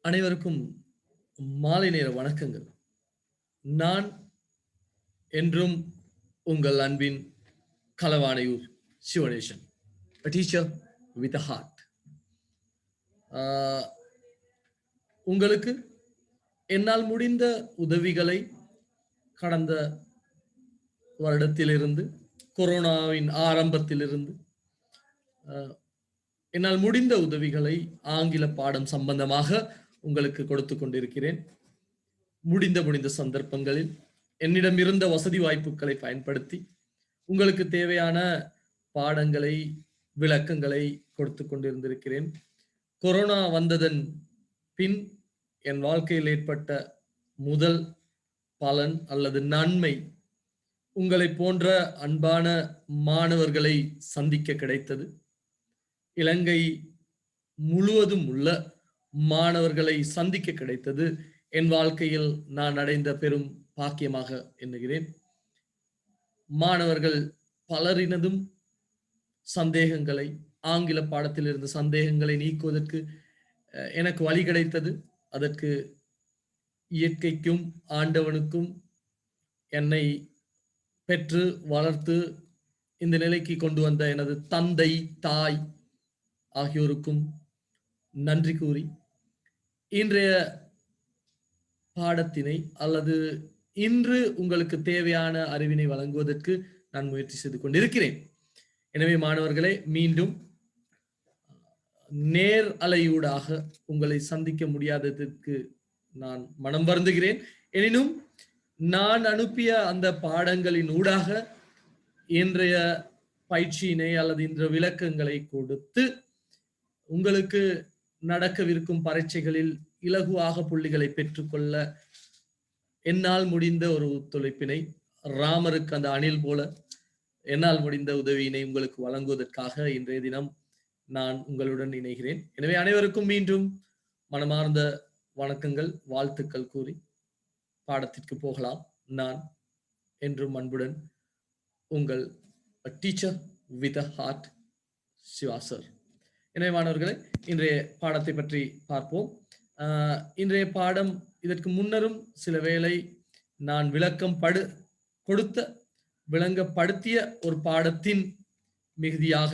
அனைவருக்கும் மாலை நேர வணக்கங்கள். நான் என்றும் உங்கள் அன்பின் களவானையூர் Sivanesan, a teacher with a heart. உங்களுக்கு என்னால் முடிந்த உதவிகளை கடந்த வருடத்திலிருந்து, கொரோனாவின் ஆரம்பத்திலிருந்து என்னால் முடிந்த உதவிகளை ஆங்கில பாடம் சம்பந்தமாக உங்களுக்கு கொடுத்து கொண்டிருக்கிறேன். முடிந்த சந்தர்ப்பங்களில் என்னிடம் இருந்த வசதி வாய்ப்புகளை பயன்படுத்தி உங்களுக்கு தேவையான பாடங்களை, விளக்கங்களை கொடுத்து கொண்டிருந்திருக்கிறேன். கொரோனா வந்ததன் பின் என் வாழ்க்கையில் ஏற்பட்ட முதல் பலன் அல்லது நன்மை, உங்களை போன்ற அன்பான மாணவர்களை சந்திக்க கிடைத்தது. இலங்கை முழுவதும் உள்ள மாணவர்களை சந்திக்க கிடைத்தது என் வாழ்க்கையில் நான் அடைந்த பெரும் பாக்கியமாக எண்ணுகிறேன். மாணவர்கள் பலரினதும் சந்தேகங்களை, ஆங்கில பாடத்தில் இருந்த சந்தேகங்களை நீக்குவதற்கு எனக்கு வழி கிடைத்தது. அதற்கு இயற்கைக்கும் ஆண்டவனுக்கும் என்னை பெற்று வளர்த்து இந்த நிலைக்கு கொண்டு வந்த எனது தந்தை, தாய் ஆகியோருக்கும் நன்றி கூறி இன்றைய பாடத்தினை அல்லது இன்று உங்களுக்கு தேவையான அறிவினை வழங்குவதற்கு நான் முயற்சி செய்து கொண்டிருக்கிறேன். எனவே மாணவர்களே, மீண்டும் நேர் அலையூடாக உங்களை சந்திக்க முடியாததற்கு நான் மனம் வருந்துகிறேன். எனினும் நான் அனுப்பிய அந்த பாடங்களின் ஊடாக இன்றைய பயிற்சியினை அல்லது இன்றைய விளக்கங்களை கொடுத்து உங்களுக்கு நடக்கவிருக்கும் பரீட்சைகளில் இலகுவாக புள்ளிகளை பெற்றுக்கொள்ள என்னால் முடிந்த ஒரு ஒத்துழைப்பினை, ராமருக்கு அந்த அணில் போல என்னால் முடிந்த உதவியினை உங்களுக்கு வழங்குவதற்காக இன்றைய தினம் நான் உங்களுடன் இணைகிறேன். எனவே அனைவருக்கும் மீண்டும் மனமார்ந்த வணக்கங்கள், வாழ்த்துக்கள் கூறி பாடத்திற்கு போகலாம். நான் என்றும் அன்புடன் உங்கள் teacher with a heart, Siva sir. எனவே மாணவர்களே, இன்றைய பாடத்தை பற்றி பார்ப்போம். இன்றைய பாடம் இதற்கு முன்னரும் சில வேளை நான் விளங்கப்படுத்திய ஒரு பாடத்தின் மிகுதியாக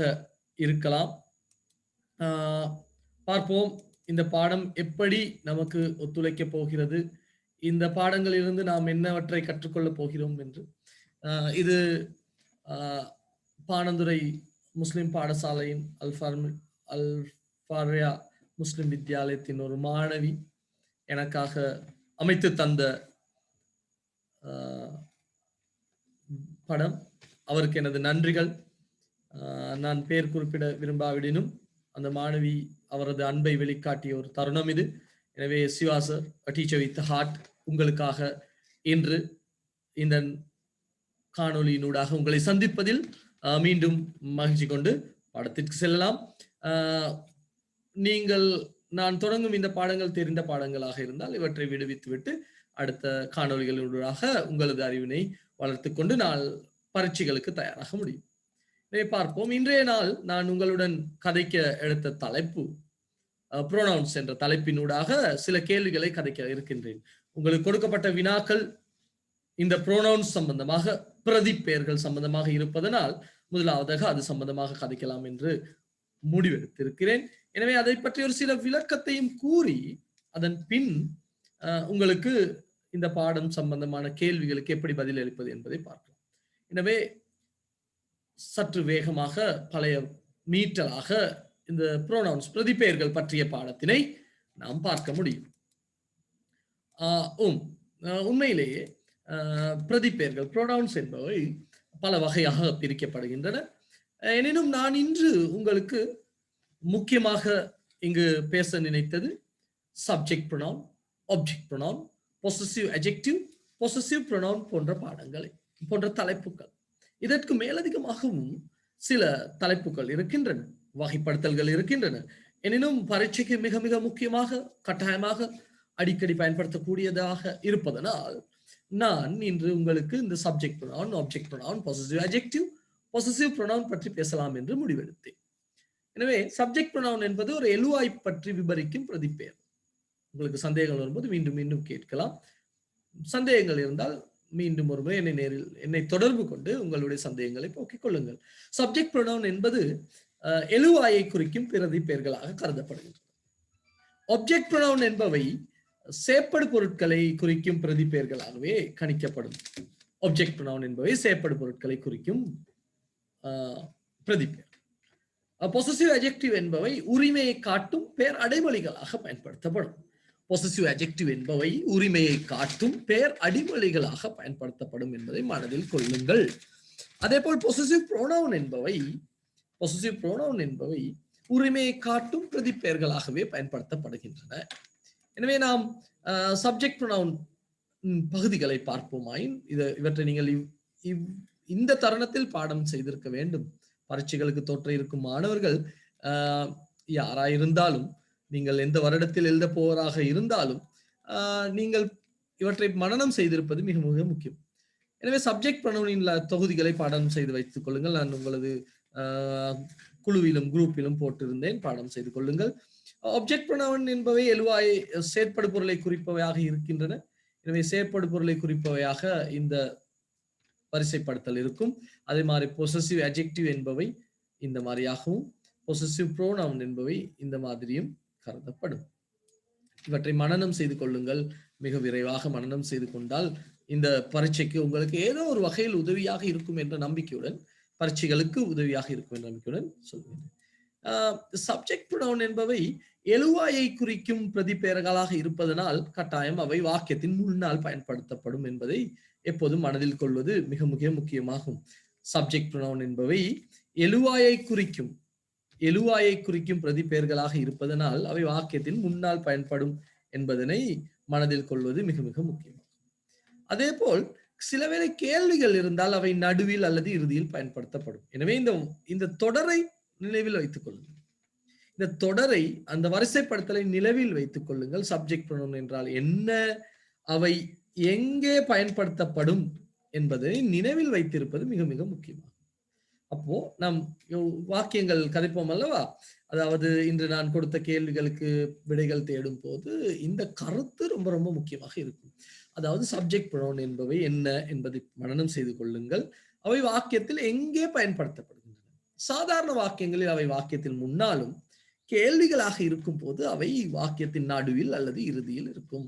இருக்கலாம். பார்ப்போம் இந்த பாடம் எப்படி நமக்கு ஒத்துழைக்க போகிறது, இந்த பாடங்களிலிருந்து நாம் என்னவற்றை கற்றுக்கொள்ளப் போகிறோம் என்று. இது பாணந்துறை முஸ்லிம் பாடசாலையின் அல்ஃபாரியா முஸ்லிம் வித்யாலயத்தின் ஒரு மாணவி எனக்காக அமைத்து தந்த படம். அவருக்கு எனது நன்றிகள். நான் பெயர் குறிப்பிட விரும்பாவிடனும் அந்த மாணவி அவரது அன்பை வெளிக்காட்டிய ஒரு தருணம் இது. எனவே Siva sir, teacher with heart, உங்களுக்காக இன்று இந்த காணொலியினூடாக உங்களை சந்திப்பதில் மீண்டும் மகிழ்ச்சி கொண்டு பாடத்திற்கு செல்லலாம். நான் தொடங்கும் இந்த பாடங்கள் தெரிந்த பாடங்களாக இருந்தால் இவற்றை விடுவித்துவிட்டு அடுத்த காணொலிகளூடாக உங்களது அறிவினை வளர்த்து கொண்டு பரீட்சைகளுக்கு தயாராக முடியும். இதை பார்ப்போம். இன்றைய நாள் நான் உங்களுடன் கதைக்க எடுத்த தலைப்பு ப்ரோனவுன்ஸ் என்ற தலைப்பினூடாக சில கேள்விகளை கதைக்க இருக்கின்றேன். உங்களுக்கு கொடுக்கப்பட்ட வினாக்கள் இந்த ப்ரோனவுன்ஸ் சம்பந்தமாக, பிரதிப்பெயர்கள் சம்பந்தமாக இருப்பதனால் முதலாவதாக அது சம்பந்தமாக கதைக்கலாம் என்று முடிவெடுத்திருக்கிறேன். எனவே அதை பற்றி ஒரு சில விளக்கத்தையும் கூறி அதன் பின் உங்களுக்கு இந்த பாடம் சம்பந்தமான கேள்விகளுக்கு எப்படி பதில் அளிப்பது என்பதை பார்க்கலாம். எனவே சற்று வேகமாக பழைய மீட்டலாக இந்த ப்ரோனவுன்ஸ், பிரதிப்பெயர்கள் பற்றிய பாடத்தினை நாம் பார்க்க முடியும். உண்மையிலேயே பிரதிப்பெயர்கள், ப்ரோனவுன்ஸ் என்பவை பல வகையாக பிரிக்கப்படுகின்றன. எனினும் நான் இன்று உங்களுக்கு முக்கியமாக இங்கு பேச நினைத்தது subject pronoun, object pronoun, possessive adjective, possessive pronoun போன்ற தலைப்புகள். இதற்கு மேலதிகமாகவும் சில தலைப்புகள் இருக்கின்றன, வகைப்படுத்தல்கள் இருக்கின்றன. எனினும் பரீட்சைக்கு மிக மிக முக்கியமாக, கட்டாயமாக அடிக்கடி பயன்படுத்தக்கூடியதாக இருப்பதனால் நான் இன்று உங்களுக்கு இந்த subject pronoun, object pronoun, possessive adjective, possessive pronoun பற்றி பேசலாம் என்று முடிவெடுத்தேன். எனவே சப்ஜெக்ட் ப்ரோனவுன் என்பது ஒரு எழுவாய் பற்றி விவரிக்கும் பிரதிப்பெயர். உங்களுக்கு சந்தேகங்கள் வரும்போது மீண்டும் மீண்டும் கேட்கலாம். சந்தேகங்கள் இருந்தால் மீண்டும் ஒரு முறை என்னை தொடர்பு கொண்டு உங்களுடைய சந்தேகங்களை போக்கிக் கொள்ளுங்கள். சப்ஜெக்ட் ப்ரொனவுன் என்பது எழுவாயை குறிக்கும் பிரதி பெயர்களாக கருதப்படுகின்றன. ஆப்ஜெக்ட் ப்ரொனவுன் என்பவை செயற்படு பொருட்களை குறிக்கும் பிரதி பெயர்களாகவே கணிக்கப்படும். ஆப்ஜெக்ட் ப்ரொனவுன் என்பவை செயற்படு பொருட்களை குறிக்கும் பிரதி பெயர். பொசசிவ் அட்ஜெக்டிவ் என்பவை உரிமையை காட்டும் பெயர் அடைமொழிகளாக பயன்படுத்தப்படும். பொசசிவ் அட்ஜெக்டிவ் என்பவை உரிமையை காட்டும் பெயர் அடிமொழிகளாக பயன்படுத்தப்படும் என்பதை மனதில் கொள்ளுங்கள். அதே போல் பொசசிவ் ப்ரோனவுன் என்பவை உரிமையை காட்டும் பிரதி பெயர்களாகவே பயன்படுத்தப்படுகின்றன. எனவே நாம் சப்ஜெக்ட் ப்ரோனவுன் பகுதிகளை பார்ப்போமாயின் இவற்றை நீங்கள் இந்த தருணத்தில் பாடம் செய்திருக்க வேண்டும். பரீட்சைகளுக்கு தோற்ற இருக்கும் மாணவர்கள் யாராயிருந்தாலும், நீங்கள் எந்த வருடத்தில் எழுத போவராக இருந்தாலும் நீங்கள் இவற்றை மனனம் செய்திருப்பது மிக மிக முக்கியம். எனவே சப்ஜெக்ட் ப்ரொனவுனின் தொகுதிகளை பாடம் செய்து வைத்துக் கொள்ளுங்கள். நான் உங்களது குழுவிலும் குரூப்பிலும் போட்டிருந்தேன், பாடம் செய்து கொள்ளுங்கள். ஆப்ஜெக்ட் ப்ரொனவுன் என்பவை எழுவாய் செயற்படு பொருளை குறிப்பவையாக இருக்கின்றன. எனவே செயற்படு பொருளை குறிப்பவையாக இந்த வரிசைப்படுத்தல் இருக்கும். அதே மாதிரி பொசசிவ் அட்ஜெக்டிவ் என்பவை இந்த மாதிரியாகவும், பொசசிவ் ப்ரோனவுன் என்பவை இந்த மாதிரியும் கருதப்படும். இவற்றை மனனம் செய்து கொள்ளுங்கள். மிக விரைவாக மனனம் செய்து கொண்டால் இந்த பரீட்சைக்கு உங்களுக்கு ஏதோ ஒரு வகையில் உதவியாக இருக்கும் என்ற நம்பிக்கையுடன், பரீட்சைகளுக்கு உதவியாக இருக்கும் என்ற நம்பிக்கையுடன் சொல்கிறேன். சப்ஜெக்ட் ப்ரொனவுன் என்பவை எழுவாயை குறிக்கும் பிரதிபெயர்களாக இருப்பதனால் கட்டாயம் அவை வாக்கியத்தின் முன்னால் பயன்படுத்தப்படும் என்பதை எப்போதும் மனதில் கொள்வது மிக மிக முக்கியமாகும். சப்ஜெக்ட் ப்ரொனவுன் என்பவை எழுவாயை குறிக்கும் பிரதிபெயர்களாக இருப்பதனால் அவை வாக்கியத்தின் முன்னால் பயன்படும் என்பதனை மனதில் கொள்வது மிக மிக முக்கியமாகும். அதே போல் சிலவேளை கேள்விகள் இருந்தால் அவை நடுவில் அல்லது இறுதியில் பயன்படுத்தப்படும். எனவே இந்த தொடரை நினைவில் வைத்துக் கொள்ளுங்கள். இந்த தொடரை, அந்த வரிசைப்படுத்தலை நினைவில் வைத்துக் கொள்ளுங்கள். சப்ஜெக்ட் ப்ரொனவுன் என்றால் என்ன, அவை எங்கே பயன்படுத்தப்படும் என்பதை நினைவில் வைத்திருப்பது மிக மிக முக்கியமாகும். அப்போ நாம் வாக்கியங்கள் கதைப்போம் அல்லவா, அதாவது இன்று நான் கொடுத்த கேள்விகளுக்கு விடைகள் தேடும் போது இந்த கருத்து ரொம்ப ரொம்ப முக்கியமாக இருக்கும். அதாவது சப்ஜெக்ட் ப்ரொனவுன் என்பவை என்ன என்பதை மனனம் செய்து கொள்ளுங்கள். அவை வாக்கியத்தில் எங்கே பயன்படுத்தப்படுகின்றன. சாதாரண வாக்கியங்களில் அவை வாக்கியத்தில் முன்னாலும், கேள்விகளாக இருக்கும் போது அவை வாக்கியத்தின் நடுவில் அல்லது இறுதியில் இருக்கும்.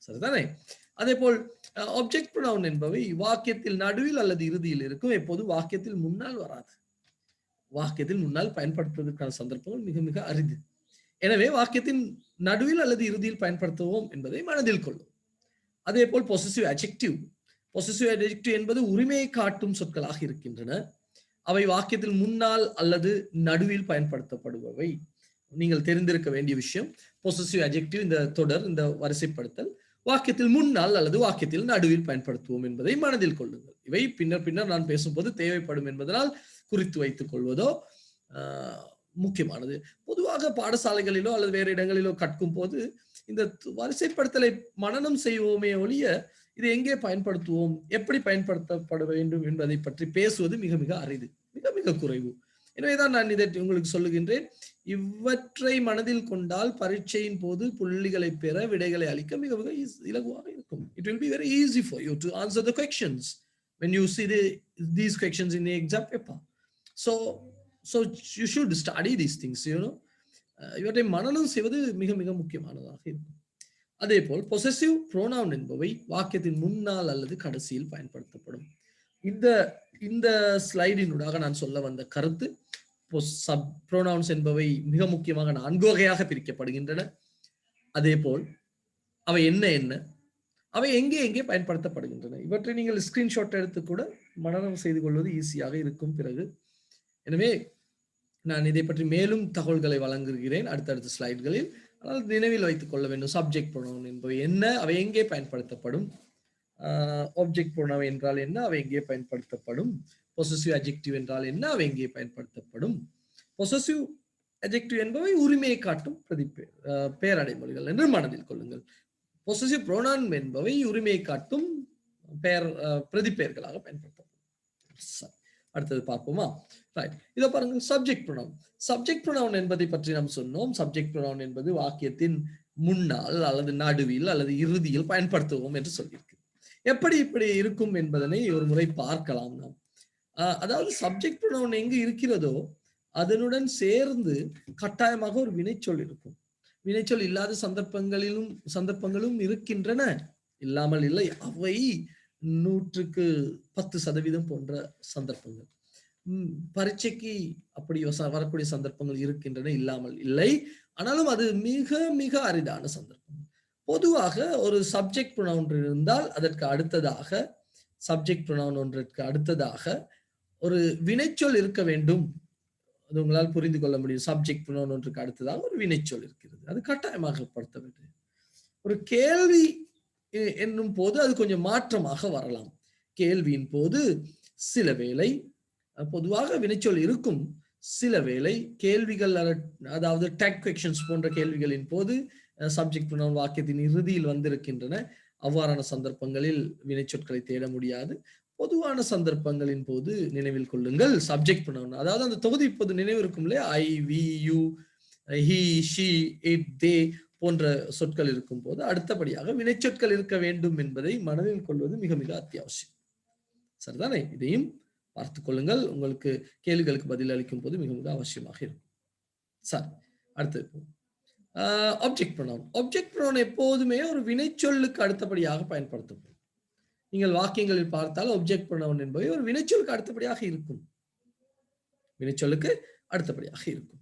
சரிதானே? அதே போல் ஆப்ஜெக்ட் ப்ரொனவுன் என்பவை வாக்கியத்தில் நடுவில் அல்லது இறுதியில் இருக்கும். எப்போது வாக்கியத்தில் முன்னால் வராது. வாக்கியத்தில் முன்னால் பயன்படுத்துவதற்கான சந்தர்ப்பங்கள் மிக மிக அரிது. எனவே வாக்கியத்தின் நடுவில் அல்லது இறுதியில் பயன்படுத்துவோம் என்பதை மனதில் கொள்ளும். அதே போல் பொசசிவ் அட்ஜெக்டிவ் என்பது உரிமையை காட்டும் சொற்களாக இருக்கின்றன. அவை வாக்கியத்தில் முன்னால் அல்லது நடுவில் பயன்படுத்தப்படுபவை. நீங்கள் தெரிந்திருக்க வேண்டிய விஷயம், பொசசிவ் அட்ஜெக்டிவ், இந்த தொடர், இந்த வரிசைப்படுத்தல் வாக்கியத்தில் முன்னால் அல்லது வாக்கியத்தில் நடுவில் பயன்படுத்துவோம் என்பதை மனதில் கொள்ளுங்கள். இவை பின்னர் நான் பேசும்போது தேவைப்படும் என்பதனால் குறித்து வைத்துக் கொள்வதோ முக்கியமானது. பொதுவாக பாடசாலைகளிலோ அல்லது வேறு இடங்களிலோ கற்கும் போது இந்த வரிசைப்படுத்தலை மனனம் செய்வோமே ஒழிய இதை எங்கே பயன்படுத்துவோம், எப்படி பயன்படுத்தப்பட வேண்டும் என்பதை பற்றி பேசுவது மிக மிக அரிது, மிக மிக குறைவு. எனவேதான் நான் இதை உங்களுக்கு சொல்லுகின்றேன். இவற்றை மனதில் கொண்டால் பரீட்சையின் போது புள்ளிகளை பெற, விடைகளை அளிக்க மிக மிக இலகுவாக இருக்கும். It will be very easy for you to answer the questions when you see these questions in the exam paper. So you should study these things, இவற்றை மனனம் செய்வது மிக மிக முக்கியமானதாக இருக்கும். அதே போல் பொசசிவ் ப்ரோனவுன் என்பவை வாக்கியத்தின் முன்னால் அல்லது கடைசியில் பயன்படுத்தப்படும். இந்த ஸ்லைடினூடாக நான் சொல்ல வந்த கருத்து, ப்ரோனவுன்ஸ் என்பவை மிக முக்கியமாக 4 வகையாக பிரிக்கப்படுகின்றன. அதே போல் அவை என்ன, அவை எங்கே பயன்படுத்தப்படுகின்றன, இவற்றை நீங்கள் ஸ்கிரீன்ஷாட் எடுத்து கூட மனனம் செய்து கொள்வது ஈஸியாக இருக்கும் பிறகு. எனவே நான் இதை பற்றி மேலும் தகவல்களை வழங்குகிறேன் அடுத்தடுத்த ஸ்லைட்களில். ஆனால் நினைவில் வைத்துக் கொள்ள வேண்டும், சப்ஜெக்ட் ப்ரோனவுன் என்பவை என்ன, அவை எங்கே பயன்படுத்தப்படும், ஆப்ஜெக்ட் ப்ரோனவுன் என்றால் என்ன, அவை எங்கே பயன்படுத்தப்படும், பொசசிவ் அட்ஜெக்டிவ் என்றால் என்ன, அவை எங்கே பயன்படுத்தப்படும். பொசசிவ் அட்ஜெக்டிவ் என்பவை உரிமையை காட்டும் பெயரடைமொழிகள் என்று மனதில் கொள்ளுங்கள். பொசசிவ் ப்ரோனவுன் என்பவை உரிமையை காட்டும் பிரதிபெயர்களாக பயன்படுத்தப்படும். அடுத்தது பார்ப்போமா? ரைட், இதை பாருங்க. சப்ஜெக்ட் ப்ரோனவுன் என்பதை பற்றி நாம் சொன்னோம். சப்ஜெக்ட் ப்ரோனவுன் என்பது வாக்கியத்தின் முன்னால் அல்லது நடுவில் அல்லது இறுதியில் பயன்படுத்துவோம் என்று சொல்லியிருக்கு. எப்படி இப்படி இருக்கும் என்பதனை ஒரு முறை பார்க்கலாம் நாம். அதாவது சப்ஜெக்ட் ப்ரொனவுன் எங்கு இருக்கிறதோ அதனுடன் சேர்ந்து கட்டாயமாக ஒரு வினைச்சொல் இருக்கும். வினைச்சொல் இல்லாத சந்தர்ப்பங்களும் இருக்கின்றன, இல்லாமல் இல்லை. அவை 100% போன்ற சந்தர்ப்பங்கள். பரீட்சைக்கு அப்படி வரக்கூடிய சந்தர்ப்பங்கள் இருக்கின்றன, இல்லாமல் இல்லை. ஆனாலும் அது மிக மிக அரிதான சந்தர்ப்பம். பொதுவாக ஒரு சப்ஜெக்ட் ப்ரொனவுன் இருந்தால் அதற்கு அடுத்ததாக சப்ஜெக்ட் ப்ரொனவுன் ஒன்றிற்கு அடுத்ததாக ஒரு வினைச்சொல் இருக்க வேண்டும். அது உங்களால் புரிந்து கொள்ள முடியும். சப்ஜெக்ட் ப்ரொனவுன் ஒன்றுக்கு அடுத்ததாக ஒரு வினைச்சொல் இருக்கிறது, அது கட்டாயமாக படுத்த வேண்டும். ஒரு கேள்வி என்னும் போது அது கொஞ்சம் மாற்றமாக வரலாம். கேள்வியின் போது சில வேளை பொதுவாக வினைச்சொல் இருக்கும், சில வேளை கேள்விகள் அதாவது டேக் குவெஸ்ஷன்ஸ் போன்ற கேள்விகளின் போது சப்ஜெக்ட் ப்ரொனவுன் வாக்கியத்தின் இறுதியில் வந்திருக்கின்றன. அவ்வாறான சந்தர்ப்பங்களில் வினைச்சொற்களை தேட முடியாது. பொதுவான சந்தர்ப்பங்களின் போது நினைவில் கொள்ளுங்கள் சப்ஜெக்ட் ப்ரொனவுன், அதாவது அந்த தொகுதி இப்போது நினைவு இருக்கும் இல்லையா, I, we, you, he, she, it, they போன்ற சொற்கள் இருக்கும் போது அடுத்தபடியாக வினைச்சொற்கள் இருக்க வேண்டும் என்பதை மனதில் கொள்வது மிக மிக அத்தியாவசியம். சரிதானே? இதையும் பார்த்துக் கொள்ளுங்கள், உங்களுக்கு கேள்விகளுக்கு பதில் அளிக்கும் போது மிக மிக அவசியமாக இருக்கும். சரி, அடுத்தது ஆப்ஜெக்ட் ப்ரொனவுன். ஆப்ஜெக்ட் ப்ரொனவுன் எப்போதுமே ஒரு வினைச்சொல்லுக்கு அடுத்தபடியாக பயன்படுத்தப்படும். நீங்கள் வாக்கியங்களில் பார்த்தால் ஆப்ஜெக்ட் ப்ரொனவுன் என்பவை ஒரு வினைச்சொல்லுக்கு அடுத்தபடியாக இருக்கும், வினைச்சொல்லுக்கு அடுத்தபடியாக இருக்கும்.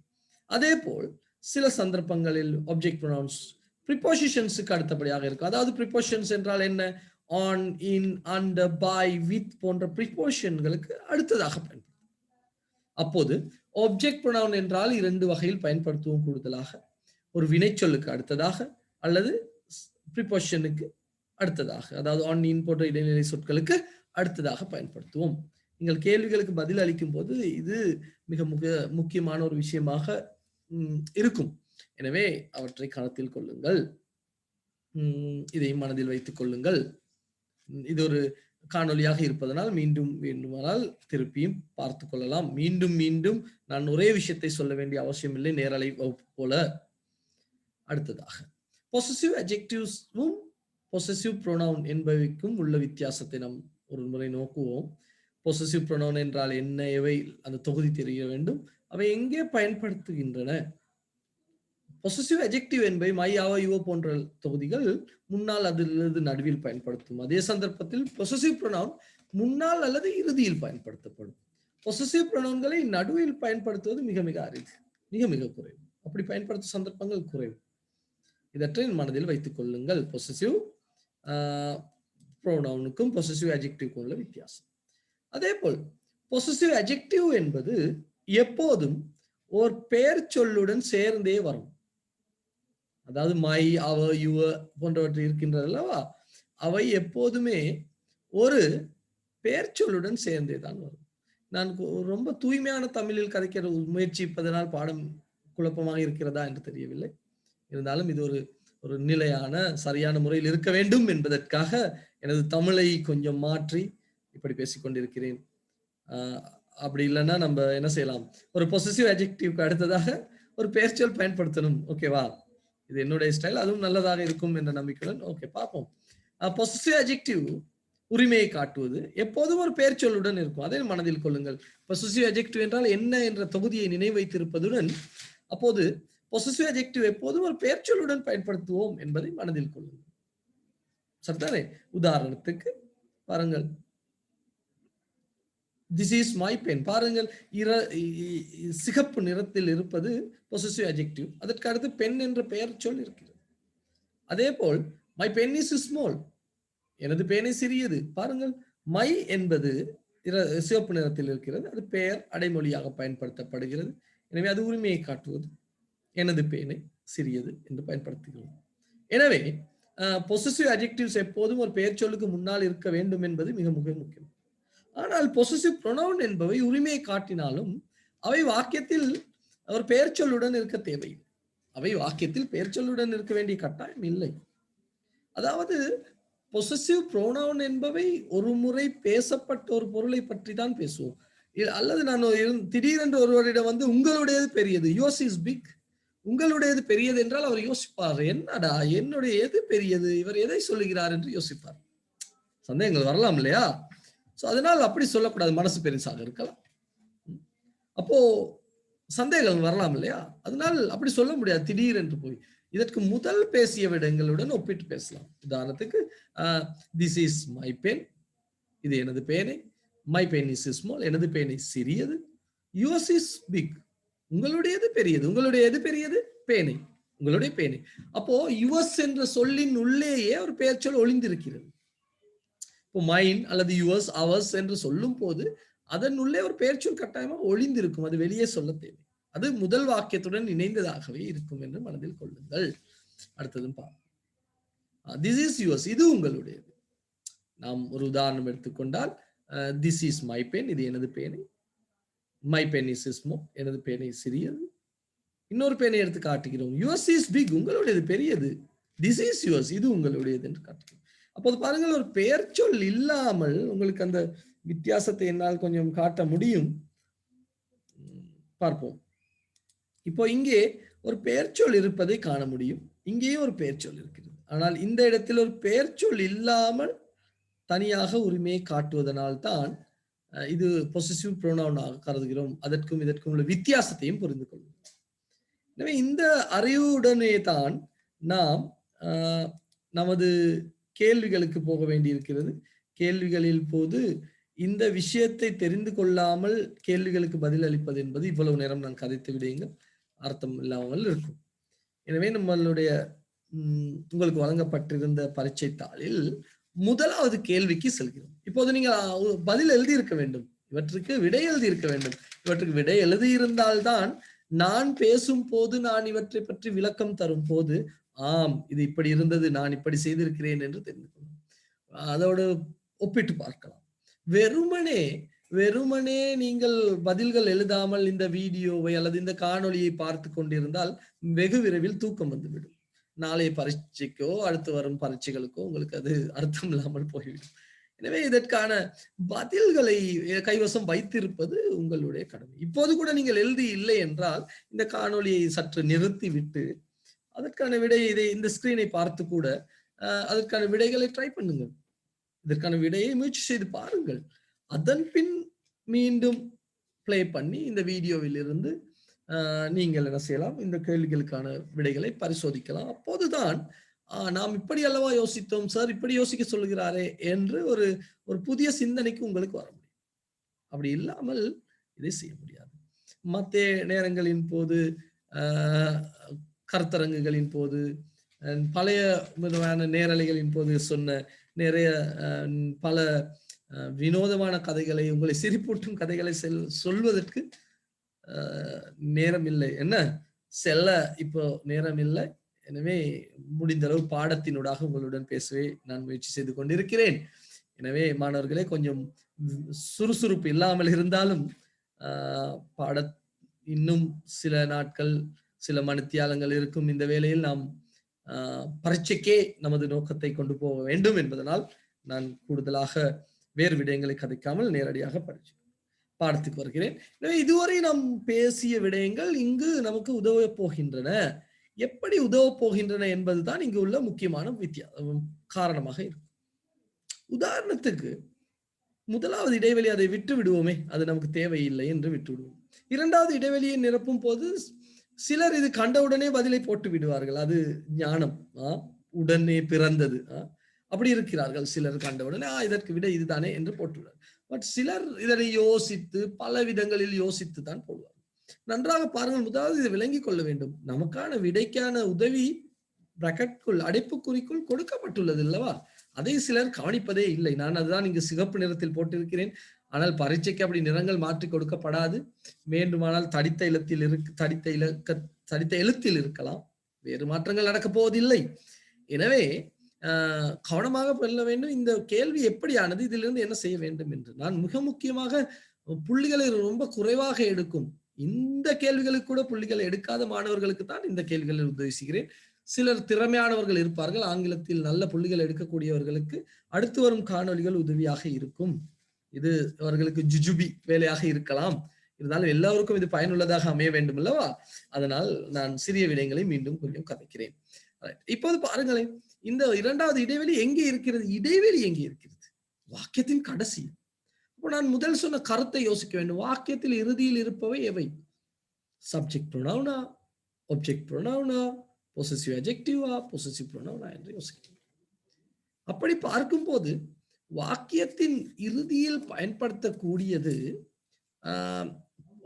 அதே போல் சில சந்தர்ப்பங்களில் ஆப்ஜெக்ட் ப்ரொனவுன்ஸ் ப்ரிபோசிஷன்ஸுக்கு அடுத்தபடியாக இருக்கும். அதாவது ப்ரிபோசிஷன்ஸ் என்றால் என்ன? On, in, under, by, with போன்ற ப்ரிபோசிஷன்களுக்கு அடுத்ததாக பயன்படுத்தும். அப்போது ஆப்ஜெக்ட் ப்ரொனவுன் என்றால் 2 வகையில் பயன்படுத்துவோம். கூடுதலாக ஒரு வினைச்சொல்லுக்கு அடுத்ததாக அல்லது ப்ரிபோசிஷனுக்கு அடுத்ததாக, அதாவது ஆன், இன் போன்ற இடைநிலை சொற்களுக்கு அடுத்ததாக பயன்படுத்துவோம். நீங்கள் கேள்விகளுக்கு பதில் அளிக்கும் போது இது மிக முக்கியமான ஒரு விஷயமாக இருக்கும். எனவே அவற்றை கருத்தில் கொள்ளுங்கள், இதையும் மனதில் வைத்துக் கொள்ளுங்கள். இது ஒரு காணொலியாக இருப்பதனால் மீண்டும் வேண்டுமானால் திருப்பியும் பார்த்து கொள்ளலாம். மீண்டும் மீண்டும் நான் ஒரே விஷயத்தை சொல்ல வேண்டிய அவசியம் இல்லை, நேரலை வகுப்பு போல. அடுத்ததாக பொசசிவ் அட்ஜெக்டிவ்ஸும் பொசசிவ் ப்ரொனவுன் என்பவைக்கும் உள்ள வித்தியாசத்தை நாம் ஒரு முறை நோக்குவோம். பொசசிவ் ப்ரொனவுன் என்றால் என்ன, எவை அந்த தொகுதி தெரிய வேண்டும், அவை எங்கே பயன்படுத்துகின்றன. பொசசிவ் அட்ஜெக்டிவ் என்பவை மை, அவர், யுவர் போன்ற தொகுதிகள் முன்னால் அல்லது நடுவில் பயன்படுத்தும். அதே சந்தர்ப்பத்தில் பொசசிவ் ப்ரொனவுன் முன்னால் அல்லது இறுதியில் பயன்படுத்தப்படும். பொசசிவ் ப்ரொனவுன்களை நடுவில் பயன்படுத்துவது மிக மிக அரிது, மிக மிக குறைவு. அப்படி பயன்படுத்தும் சந்தர்ப்பங்கள் குறைவு. இதற்றை மனதில் வைத்துக் கொள்ளுங்கள். பொசசிவ் ப்ரொனவுனுக்கும் பொசசிவ் அட்ஜெக்டிவ்க்கும் உள்ள வித்தியாசம். அதே போல் பொசசிவ் அட்ஜெக்டிவ் என்பது எப்போதும் ஒரு பெயர் சொல்லுடன் சேர்ந்தே வரும். அதாவது மை, அவர், யுவர் போன்றவற்றை இருக்கின்றது அல்லவா, அவை எப்போதுமே ஒரு பெயர் சொல்லுடன் சேர்ந்தே தான் வரும். நான் ரொம்ப தூய்மையான தமிழில் கதைக்கிற முயற்சிப்பதனால் பாடம் குழப்பமாக இருக்கிறதா என்று தெரியவில்லை. இருந்தாலும் இது ஒரு நிலையான சரியான முறையில் இருக்க வேண்டும் என்பதற்காக எனது தமிழை கொஞ்சம் மாற்றி இப்படி பேசிக்கொண்டிருக்கிறேன். அப்படி இல்லைன்னா நம்ம என்ன செய்யலாம், ஒரு பொசசிவ் அட்ஜெக்டிவ்க்கு அடுத்ததாக ஒரு பெயர் சொல் பயன்படுத்தணும். ஓகேவா? இது என்னுடைய ஸ்டைல், அதுவும் நல்லதாக இருக்கும் என்ற நம்பிக்கையுடன் ஓகே பார்ப்போம். பொசசிவ் அட்ஜெக்டிவ் உரிமையை காட்டுவது எப்போதும் ஒரு பெயர் சொல்லுடன் இருக்கும். அதை மனதில் கொள்ளுங்கள். பொசசிவ் அட்ஜெக்டிவ் என்றால் என்ன என்ற தொகுதியை நினைவு வைத்திருப்பதுடன் அப்போது பொசசிவ் அட்ஜெக்டிவ் எப்போதும் ஒரு பெயர் சொல்லுடன் பயன்படுத்துவோம் என்பதை மனதில் கொள்ளுங்கள். சரிதானே? உதாரணத்துக்கு பாருங்கள், திஸ் இஸ் மை பென். பாருங்கள், சிகப்பு நிறத்தில் இருப்பது பொசசிவ் அட்ஜெக்டிவ். அதற்கு அடுத்து பென் என்ற பெயர் சொல் இருக்கிறது. அதே போல் மை பென் இஸ் ஸ்மால், எனது பேனை சிறியது. பாருங்கள், மை என்பது சிவப்பு நிறத்தில் இருக்கிறது, அது பெயர் அடைமொழியாக பயன்படுத்தப்படுகிறது. எனவே அது உரிமையை காட்டுவது. எனது பேனை சிறியது என்று பயன்படுத்துகிறோம். எனவே பொசசிவ் அட்ஜெக்டிவ்ஸ் எப்போதும் ஒரு பெயர் சொல்லுக்கு முன்னால் இருக்க வேண்டும் என்பது மிக மிக முக்கியம். ஆனால் பொசசிவ் ப்ரொனவுன் என்பவை உரிமையை காட்டினாலும் அவை வாக்கியத்தில் ஒரு பெயர் சொல்லுடன் இருக்க தேவையில்லை. அவை வாக்கியத்தில் பெயர் சொல்லுடன் இருக்க வேண்டிய கட்டாயம் இல்லை. அதாவது பொசசிவ் ப்ரோனவுன் என்பவை ஒரு முறை பேசப்பட்ட ஒரு பொருளை பற்றி தான் பேசுவோம். அல்லது நான் திடீரென்று ஒருவரிடம் வந்து உங்களுடையது பெரியது, யோர்ஸ் இஸ் பிக், உங்களுடையது பெரியது என்றால் அவர் யோசிப்பார், என்னடா என்னுடைய எது பெரியது, இவர் எதை சொல்லுகிறார் என்று யோசிப்பார். சந்தேகங்கள் வரலாம் இல்லையா? சோ அதனால் அப்படி சொல்லக்கூடாது, மனசு பெருசாக இருக்கலாம். அப்போ சந்தேகங்கள் வரலாம் இல்லையா? அதனால் அப்படி சொல்ல முடியாது திடீர் என்று போய். இதற்கு முதல் பேசிய விடங்களுடன் ஒப்பிட்டு பேசலாம். உதாரணத்துக்கு திஸ் இஸ் மை பென், இது எனது பேனை. மை பென் இஸ் ஸ்மால், எனது பேனை சிறியது. யுவர்ஸ் இஸ் பிக், உங்களுடையது பெரியது. உங்களுடைய எது பெரியது? பேனை, உங்களுடைய பேனை. அப்போ யுவர்ஸ் என்ற சொல்லின் உள்ளேயே ஒரு பெயர் சொல் ஒளிந்திருக்கிறது. இப்போ மைன் அல்லது யுவர்ஸ், அவர்ஸ் என்று சொல்லும் போது அதன் உள்ளே ஒரு பெயர் சொல் கட்டாயமாக ஒளிந்திருக்கும். அது வெளியே சொல்ல தேவை. அது முதல் வாக்கியத்துடன் இணைந்ததாகவே இருக்கும் என்று மனதில் கொள்ளுங்கள். அடுத்ததும் பார்ப்போம். திஸ் இஸ் யுவர்ஸ், இது உங்களுடையது. நாம் ஒரு உதாரணம் எடுத்துக்கொண்டால் திஸ் இஸ் மை பென், இது எனது பேனை. மை பென் இஸ் ஸ்மால், எனது பேனை சிறியது. இன்னொரு பேனை எடுத்து காட்டுகிறோம், யுவர்ஸ் இஸ் பிக், உங்களுடையது பெரியது. திஸ் இஸ் யுவர்ஸ், இது உங்களுடையது என்று காட்டுகிறோம். அப்போது பாருங்கள், ஒரு பெயர் சொல் இல்லாமல் உங்களுக்கு அந்த வித்தியாசத்தை என்னால் கொஞ்சம் காட்ட முடியும். பார்ப்போம். இப்போ இங்கே ஒரு பெயர் சொல் இருப்பதை காண முடியும், இங்கேயும் ஒரு பெயர் சொல் இருக்கிறது. ஆனால் இந்த இடத்தில் ஒரு பெயர் சொல் இல்லாமல் தனியாக உரிமையை காட்டுவதனால் தான் இது பொசசிவ் ப்ரோனவுனாக கருதுகிறோம். அதற்கும் இதற்கும் உள்ள வித்தியாசத்தையும் புரிந்து கொள்ளும். எனவே இந்த அறிவுடனே தான் நாம் நமது கேள்விகளுக்கு போக வேண்டியிருக்கிறது. கேள்விகளில் போது இந்த விஷயத்தை தெரிந்து கொள்ளாமல் கேள்விகளுக்கு பதில் அளிப்பது என்பது இவ்வளவு நேரம் நான் கதைத்து விடுங்கள் அர்த்தம் இல்லாமல் இருக்கும். எனவே நம்மளுடைய உங்களுக்கு வழங்கப்பட்டிருந்த பரீட்சை தாளில் முதலாவது கேள்விக்கு செல்கிறோம். இப்போது நீங்க பதில் எழுதியிருக்க வேண்டும், இவற்றுக்கு விடை எழுதியிருக்க வேண்டும். இவற்றுக்கு விடை எழுதியிருந்தால்தான் நான் பேசும் போது, நான் இவற்றை பற்றி விளக்கம் தரும் போது, ஆம் இது இப்படி இருந்தது, நான் இப்படி செய்திருக்கிறேன் என்று தெரிந்து கொள்ளும். அதோடு ஒப்பிட்டு பார்க்கலாம். வெறுமனே நீங்கள் பதில்கள் எழுதாமல் இந்த வீடியோவை அல்லது இந்த காணொலியை பார்த்து கொண்டிருந்தால் வெகு விரைவில் தூக்கம் வந்துவிடும். நாளைய பரீட்சைக்கோ அடுத்து வரும் பரீட்சைகளுக்கோ உங்களுக்கு அது அர்த்தம் இல்லாமல் போய்விடும். எனவே இதற்கான பதில்களை கைவசம் வைத்திருப்பது உங்களுடைய கடமை. இப்போது கூட நீங்கள் எழுதி இல்லை என்றால் இந்த காணொலியை சற்று நிறுத்தி விட்டு அதற்கான விடையை இந்த ஸ்கிரீனை பார்த்து கூட அதற்கான விடைகளை ட்ரை பண்ணுங்கள். இதற்கான விடையை முயற்சி செய்து பாருங்கள். அதன் பின் மீண்டும் பிளே பண்ணி இந்த வீடியோவில் இருந்து நீங்கள் என்ன செய்யலாம், இந்த கேள்விகளுக்கான விடைகளை பரிசோதிக்கலாம். அப்போதுதான் நாம் இப்படி அல்லவா யோசித்தோம், சார் இப்படி யோசிக்க சொல்லுகிறாரே என்று ஒரு புதிய சிந்தனைக்கு உங்களுக்கு வர முடியும். அப்படி இல்லாமல் இதை செய்ய முடியாது. மற்ற நேரங்களின் போது, கருத்தரங்குகளின் போது, பழைய விதமான நேரலைகளின் போது சொன்ன நிறைய பல வினோதமான கதைகளை, உங்களை சிரிப்பூட்டும் கதைகளை சொல்வதற்கு நேரம் இல்லை, என்ன செல்ல இப்போ நேரம் இல்லை. எனவே முடிந்த அளவு பாடத்தினூடாக உங்களுடன் பேசவே நான் முயற்சி செய்து கொண்டிருக்கிறேன். எனவே மாணவர்களே, கொஞ்சம் சுறுசுறுப்பு இல்லாமல் இருந்தாலும் பாட இன்னும் சில நாட்கள், சில மணித்தியாலங்கள் இருக்கும். இந்த வேளையில் நாம் பரீட்சைக்கே நமது நோக்கத்தை கொண்டு போக வேண்டும் என்பதனால் நான் கூடுதலாக வேறு விடயங்களை கதைக்காமல் நேரடியாக பாடத்துக்கு வருகிறேன். எனவே இதுவரை நாம் பேசிய விடயங்கள் இங்கு நமக்கு உதவ போகின்றன. எப்படி உதவ போகின்றன என்பதுதான் இங்கு உள்ள முக்கியமான காரணமாக இருக்கும். உதாரணத்துக்கு முதலாவது இடைவெளி, அதை விட்டு விடுவோமே, அது நமக்கு தேவையில்லை என்று விட்டு விடுவோம். இரண்டாவது இடைவெளியை நிரப்பும் போது சிலர் இது கண்டவுடனே பதிலை போட்டு விடுவார்கள். அது ஞானம், உடனே பிறந்தது, அப்படி இருக்கிறார்கள். சிலர் கண்டவுடனே இதற்கு விட இதுதானே என்று போட்டுவிடுவார். பட் சிலர் இதனை யோசித்து பல விதங்களில் யோசித்து தான் போடுவார். நன்றாக பாருங்கள். முதலாவது இதை விளங்கிக் கொள்ள வேண்டும். நமக்கான விடைக்கான உதவி பிராக்கெட்டுக்குள், அடைப்புக்குறிக்குள் கொடுக்கப்பட்டுள்ளது அல்லவா? அதை சிலர் கவனிப்பதே இல்லை. நான் அதுதான் இங்கு சிகப்பு நிறத்தில் போட்டிருக்கிறேன். ஆனால் பரீட்சைக்கு அப்படி நிறங்கள் மாற்றி கொடுக்கப்படாது. வேண்டுமானால் தடித்த எழுத்தில் இருக்கலாம். வேறு மாற்றங்கள் நடக்கப் போவதில்லை. எனவே கவனமாக சொல்ல வேண்டும். இந்த கேள்வி எப்படியானது, இதிலிருந்து என்ன செய்ய வேண்டும் என்று. நான் மிக முக்கியமாக புள்ளிகளை ரொம்ப குறைவாக எடுக்கும் இந்த கேள்விகளுக்கு கூட புள்ளிகளை எடுக்காத மாணவர்களுக்கு தான் இந்த கேள்விகளில் உதவி செய்கிறேன். சிலர் திறமையானவர்கள் இருப்பார்கள், ஆங்கிலத்தில் நல்ல புள்ளிகள் எடுக்கக்கூடியவர்களுக்கு அடுத்து வரும் காணொலிகள் உதவியாக இருக்கும். இது அவர்களுக்கு ஜுஜுபி வேலையாக இருக்கலாம். இருந்தாலும் எல்லோருக்கும் இது பயனுள்ளதாக அமைய வேண்டும் அல்லவா? அதனால் நான் சிறிய விடயங்களை மீண்டும் கொஞ்சம் கதைக்கிறேன். இப்போது பாருங்களேன், இந்த இரண்டாவது இடைவெளி எங்கே இருக்கிறது? இடைவெளி எங்கே இருக்கிறது? வாக்கியத்தின் கடைசி. இப்போ நான் முதல் சொன்ன கருத்தை யோசிக்க வேண்டும். வாக்கியத்தில் இறுதியில் இருப்பவை எவை? சப்ஜெக்ட் ப்ரொனவுனா, ஆப்ஜெக்ட் ப்ரொனவுனா, பொசசிவ் அட்ஜெக்டிவா, பொசசிவ் ப்ரொனவுனா என்று யோசிக்க. அப்படி பார்க்கும்போது வாக்கியத்தின் இறுதியில் பயன்படுத்தக்கூடியது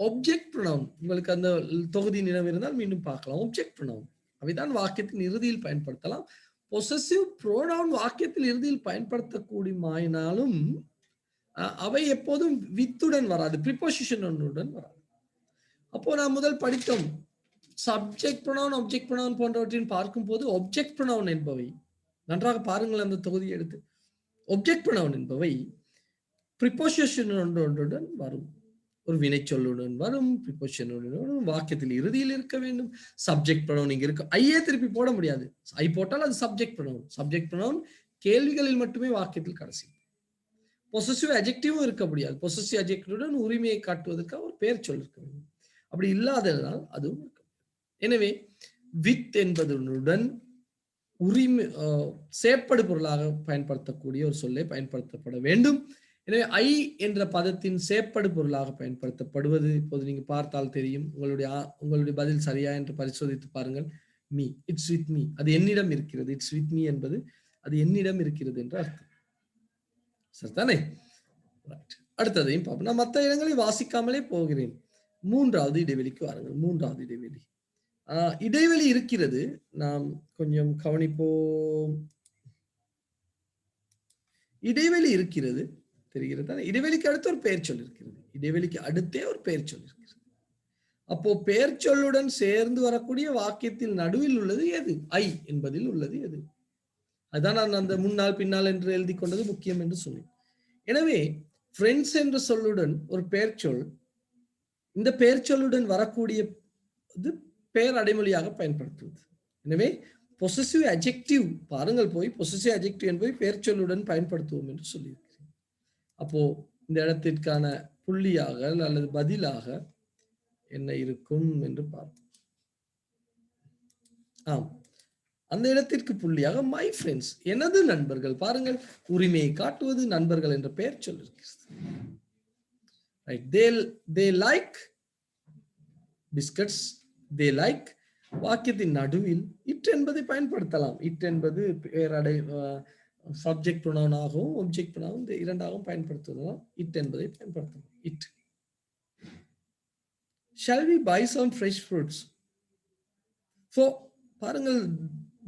ஆப்ஜெக்ட் ப்ரொனவுன். உங்களுக்கு அந்த தொகுதி நினைவு இருந்தால் மீண்டும் பார்க்கலாம். ஆப்ஜெக்ட் ப்ரொனவுன் அவைதான் வாக்கியத்தின் இறுதியில் பயன்படுத்தலாம். பொசசிவ் ப்ரோனவுன் வாக்கியத்தில் இறுதியில் பயன்படுத்தக்கூடியமாயினாலும் அவை எப்போதும் வித்துடன் வராது, ப்ரிபோசிஷனுடன் வராது. அப்போ நான் முதல் படித்தோம் சப்ஜெக்ட் ப்ரொனவுன், ஆப்ஜெக்ட் ப்ரொனவுன் போன்றவற்றின் பார்க்கும்போது ஆப்ஜெக்ட் ப்ரொனவுன் என்பவை, நன்றாக பாருங்கள் அந்த தொகுதியை எடுத்து, ஆப்ஜெக்ட் ப்ரொனவுன் என்பவை ப்ரிபோசிஷனுடன் வரும், ஒரு வினைச்சொல்லுடன் வரும், ப்ரிபோசிஷனுடன் வரும், வாக்கியத்தில் இறுதியில் இருக்க வேண்டும். சப்ஜெக்ட் ப்ரொனவுன் இங்க இருக்கு, ஐயே திருப்பி போட முடியாது, ஐ போட்டால் அது சப்ஜெக்ட் ப்ரொனவுன். சப்ஜெக்ட் ப்ரொனவுன் கேள்விகளில் மட்டுமே வாக்கியத்தில் கடைசி. பொசசிவ் அட்ஜெக்டிவும் இருக்க முடியாது, பொசசிவ் அட்ஜெக்டிவுடன் உரிமையை காட்டுவதற்காக ஒரு பெயர் சொல் இருக்க வேண்டும். அப்படி இல்லாததால் அதுவும் இருக்க. எனவே வித் என்பதனுடன் உரிமை சேப்படு பொருளாக பயன்படுத்தக்கூடிய ஒரு சொல்லை பயன்படுத்தப்பட வேண்டும். எனவே ஐ என்ற பதத்தின் சேப்படு பொருளாக பயன்படுத்தப்படுவது இப்போது நீங்க பார்த்தால் தெரியும். உங்களுடைய பதில் சரியா என்று பரிசோதித்து பாருங்கள். மீ, இட்ஸ் வித் மீ, அது என்னிடம் இருக்கிறது. இட்ஸ் வித் மீ என்பது அது என்னிடம் இருக்கிறது என்று அர்த்தம். சரிதானே? அடுத்ததையும் பார்ப்போம். நான் மற்ற இடங்களை வாசிக்காமலே போகிறேன். மூன்றாவது இடைவெளிக்கு வாருங்கள். மூன்றாவது இடைவெளி, இடைவெளி இருக்கிறது, நாம் கொஞ்சம் கவனிப்போம். இடைவெளி இருக்கிறது, தெரிகிறதா? இடைவெளிக்கு அடுத்து ஒரு பெயர் சொல் இருக்கிறது, இடைவெளிக்கு அடுத்தே ஒரு பெயர் சொல் இருக்கிறது. அப்போ பெயர் சொல்லுடன் சேர்ந்து வரக்கூடிய வாக்கியத்தில் நடுவில் உள்ளது எது? ஐ என்பதில் உள்ளது எது? அதுதான் நான் அந்த முன்னால் பின்னால் என்று எழுதி கொண்டது முக்கியம் என்று சொன்னேன். எனவே ஃப்ரெண்ட்ஸ் என்ற சொல்லுடன் ஒரு பெயர் சொல், இந்த பெயர் சொல்லுடன் வரக்கூடிய பெயர் அடைமொழியாக பயன்படுத்துவது. எனவே பொசசிவ் அட்ஜெக்டிவ், பாருங்கள் போய் பொசசிவ் அட்ஜெக்டிவ் என்பதை பெயர் சொல்லுடன் பயன்படுத்துவோம் என்று சொல்லியிருக்கிறேன். அப்போ இந்த இடத்திற்கான புள்ளியாக அல்லது பதிலாக என்ன இருக்கும் என்று பார்ப்போம். ஆம், அந்த இடத்திற்கு புள்ளியாக மை ஃப்ரெண்ட்ஸ், எனது நண்பர்கள். பாருங்கள், உரிமையை காட்டுவது நண்பர்கள் என்ற பெயர் சொல்லிருக்கிறது. They like biscuits, they like. வாக்கியத்தின் நடுவில் இட் என்பதை பயன்படுத்தலாம். இட் என்பது பெயரடை சப்ஜெக்ட் ப்ரொனவுனாகவும் ஆப்ஜெக்ட் ப்ரொனவுன் இரண்டாகவும் பயன்படுத்துவதால் இட் என்பதை பயன்படுத்தலாம். It. Shall we buy some fresh fruits? So பாருங்கள்,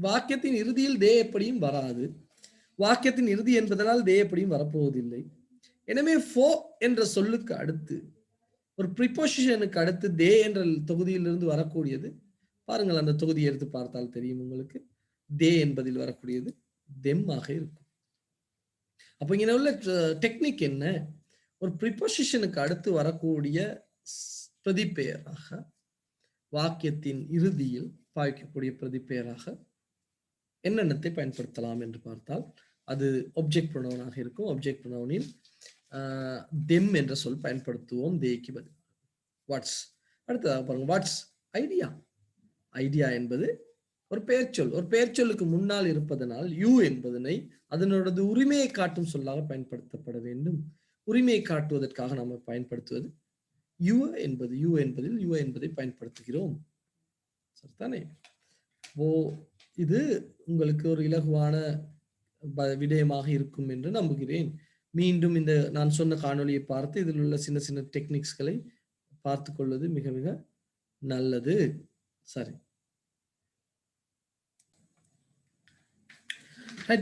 வாக்கியத்தின் இறுதியில் தே எப்படியும் வராது, வாக்கியத்தின் இறுதி என்பதனால் தே எப்படியும் வரப்போவதில்லை. எனவே ஃபோ என்ற சொல்லுக்கு அடுத்து ஒரு ப்ரிபோசிஷனுக்கு அடுத்து தே என்ற தொகுதியிலிருந்து வரக்கூடியது, பாருங்கள் அந்த தொகுதியை எடுத்து பார்த்தால் தெரியும் உங்களுக்கு, தே என்பதில் வரக்கூடியது தெம் ஆக இருக்கும். அப்ப இங்க உள்ள டெக்னிக் என்ன? ஒரு ப்ரிபோசிஷனுக்கு அடுத்து வரக்கூடிய பிரதிபெயராக வாக்கியத்தின் இறுதியில் பாய்க்கக்கூடிய பிரதிபெயராக என்னென்னத்தை பயன்படுத்தலாம் என்று பார்த்தால் அது ஆப்ஜெக்ட் ப்ரொனவுனாக இருக்கும். ஆப்ஜெக்ட் ப்ரொனவுனில் தெம் என்ற சொல் பயன்படுத்துவோம் தேக்கு பதில். வாட்ஸ். அடுத்ததாக பாருங்க, வாட்ஸ் ஐடியா. ஐடியா என்பது ஒரு பெயர் சொல். ஒரு பெயர் சொல்லுக்கு முன்னால் இருப்பதனால் யூ என்பதனை அதனோட உரிமையை காட்டும் சொல்லாக பயன்படுத்தப்பட வேண்டும். உரிமையை காட்டுவதற்காக நாம் பயன்படுத்துவது யூ என்பது, யூ என்பதில் யூ என்பதை பயன்படுத்துகிறோம். சரிதானே? இது உங்களுக்கு ஒரு இலகுவான விடயமாக இருக்கும் என்று நம்புகிறேன். மீண்டும் இந்த நான் சொன்ன காணொலியை பார்த்து இதில் உள்ள சின்ன சின்ன டெக்னிக்ஸ்களை பார்த்து கொள்வது மிக மிக நல்லது. சரி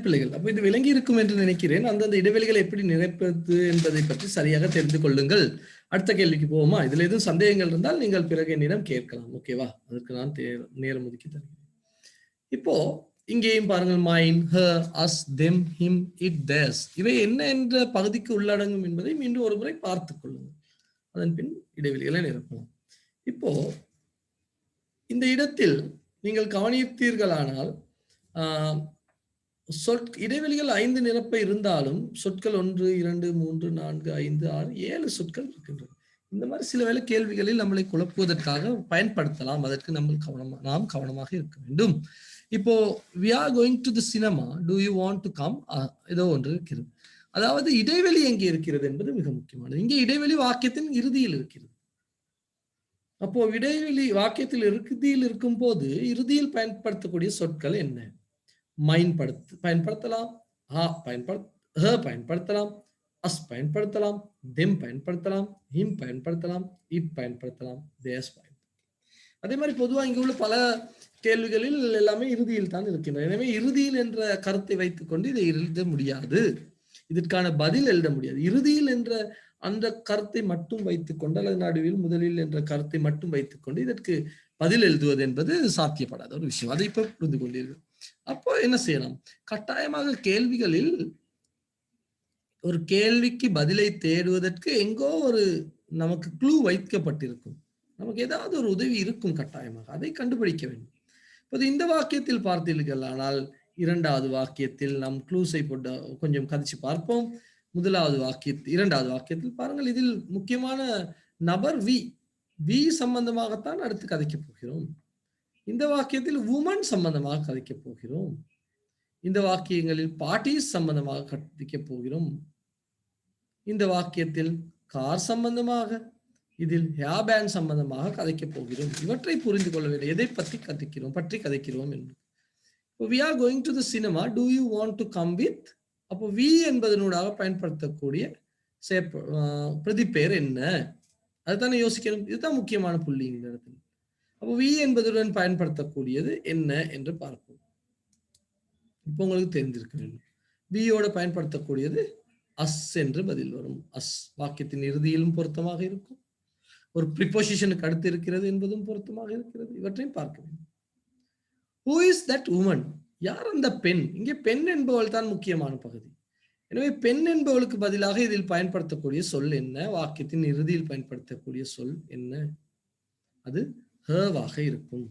பிள்ளைகள், அப்ப இது விளங்கி இருக்கும் என்று நினைக்கிறேன். அந்தந்த இடைவெளிகளை எப்படி நிரப்புவது என்பதை பற்றி சரியாக தெரிந்து கொள்ளுங்கள். அடுத்த கேள்விக்கு போவோமா? இதுல எதுவும் சந்தேகங்கள் இருந்தால் நீங்கள் பிறகு என்னிடம் கேட்கலாம். ஓகேவா? அதற்கு நான் நேரம் ஒதுக்கி தருகிறேன். இப்போ இங்கேயும் பாருங்கள், mine, her, us, them, him, it, theirs, இவை என்ன என்ற பகுதிக்கு உள்ளடங்கும் என்பதை மீண்டும் ஒரு முறை பார்த்துக் கொள்ளுங்கள். அதன் பின் இடைவெளிகளை நிரப்பலாம். இப்போ இந்த இடத்தில் நீங்கள் கவனித்தீர்களானால் இடைவெளிகள் 5 நிரப்ப இருந்தாலும் சொற்கள் 1, 2, 3, 4, 5, 6, 7 சொற்கள் இருக்கின்றன. இந்த மாதிரி சில வேளை கேள்விகளில் நம்மளை குழப்புவதற்காக பயன்படுத்தலாம். அதற்கு நாம் கவனமாக இருக்க வேண்டும். இப்போ we are going to the cinema, do you want to come? ஏதோ ஒன்று இருக்கிறது. அதாவது இடைவெளி எங்கே இருக்கிறது என்பது மிக முக்கியமானது. இங்கே இடைவெளி வாக்கியத்தின் இறுதியில் இருக்கிறது. அப்போ இடைவெளி வாக்கியத்தில் இறுதியில் இருக்கும் போது இறுதியில் பயன்படுத்தக்கூடிய சொற்கள் என்ன? மைன் பயன்படுத்தலாம், பயன்படுத்தலாம், அஸ் பயன்படுத்தலாம், தெம் பயன்படுத்தலாம், ஹிம் பயன்படுத்தலாம், இட் பயன்படுத்தலாம், தேஸ் பயன்படுத்தலாம். அதே மாதிரி பொதுவா இங்க உள்ள பல கேள்விகளில் எல்லாமே இறுதியில் தான் இருக்கின்றன. எனவே இறுதியில் என்ற கருத்தை வைத்துக் கொண்டு இதை எழுத முடியாது, இதற்கான பதில் எழுத முடியாது. இறுதியில் என்ற அந்த கருத்தை மட்டும் வைத்துக் கொண்டு அல்லது நடுவில் முதலில் என்ற கருத்தை மட்டும் வைத்துக் கொண்டு இதற்கு பதில் எழுதுவது என்பது சாத்தியப்படாத ஒரு விஷயம். அதை இப்ப புரிந்து கொண்டீர்கள். அப்போ என்ன செய்யலாம்? கட்டாயமாக கேள்விகளில் ஒரு கேள்விக்கு பதிலை தேடுவதற்கு எங்கோ ஒரு நமக்கு க்ளூ வைக்கப்பட்டிருக்கும், நமக்கு ஏதாவது ஒரு உதவி இருக்கும் கட்டாயமாக, அதை கண்டுபிடிக்க வேண்டும். இப்போது இந்த வாக்கியத்தில் பார்த்தீர்கள், ஆனால் இரண்டாவது வாக்கியத்தில் நாம் க்ளூஸை போட்டு கொஞ்சம் கதிச்சு பார்ப்போம். இரண்டாவது வாக்கியத்தில் பாருங்கள், இதில் முக்கியமான நபர் வி சம்பந்தமாகத்தான் அடுத்து கதைக்க போகிறோம். இந்த வாக்கியத்தில் உமன் சம்பந்தமாக கதைக்க போகிறோம். இந்த வாக்கியங்களில் பார்ட்டிஸ் சம்பந்தமாக கதைக்க போகிறோம். இந்த வாக்கியத்தில் கார் சம்பந்தமாக, இதில் ஹேர் பேண்ட் சம்பந்தமாக கதைக்க போகிறோம். இவற்றை புரிந்து கொள்ள வேண்டும். எதை பற்றி கதைக்கிறோம் என்று. we are going to the cinema, do you want to come with? அப்போ வி என்பதனூடாக பயன்படுத்தக்கூடிய பிரதிப்பெயர் என்ன, அதுதானே யோசிக்கணும். இதுதான் முக்கியமான புள்ளி இந்த இடத்துல. அப்போ வி என்பதுடன் பயன்படுத்தக்கூடியது என்ன என்று பார்ப்போம். இப்போ உங்களுக்கு தெரிந்திருக்க வேண்டும். வியோட பயன்படுத்தக்கூடியது அஸ் என்று பதில் வரும். அஸ் வாக்கியத்தின் இறுதியிலும் பொருத்தமாக இருக்கும், ஒரு ப்ரிபோசிஷனுக்கு அடுத்து இருக்கிறது என்பதும் பொருத்தமாக இருக்கிறது. இவற்றையும் பார்க்க வேண்டும். Who is that woman? யார் அந்த பெண்? இங்கே பெண் என்பவள் தான் முக்கியமான பகுதி. எனவே பெண் என்பவளுக்கு பதிலாக இதில் பயன்படுத்தக்கூடிய சொல் என்ன? வாக்கியத்தின் இறுதியில் பயன்படுத்தக்கூடிய சொல் என்ன? அது ஹேவாக இருக்கும்.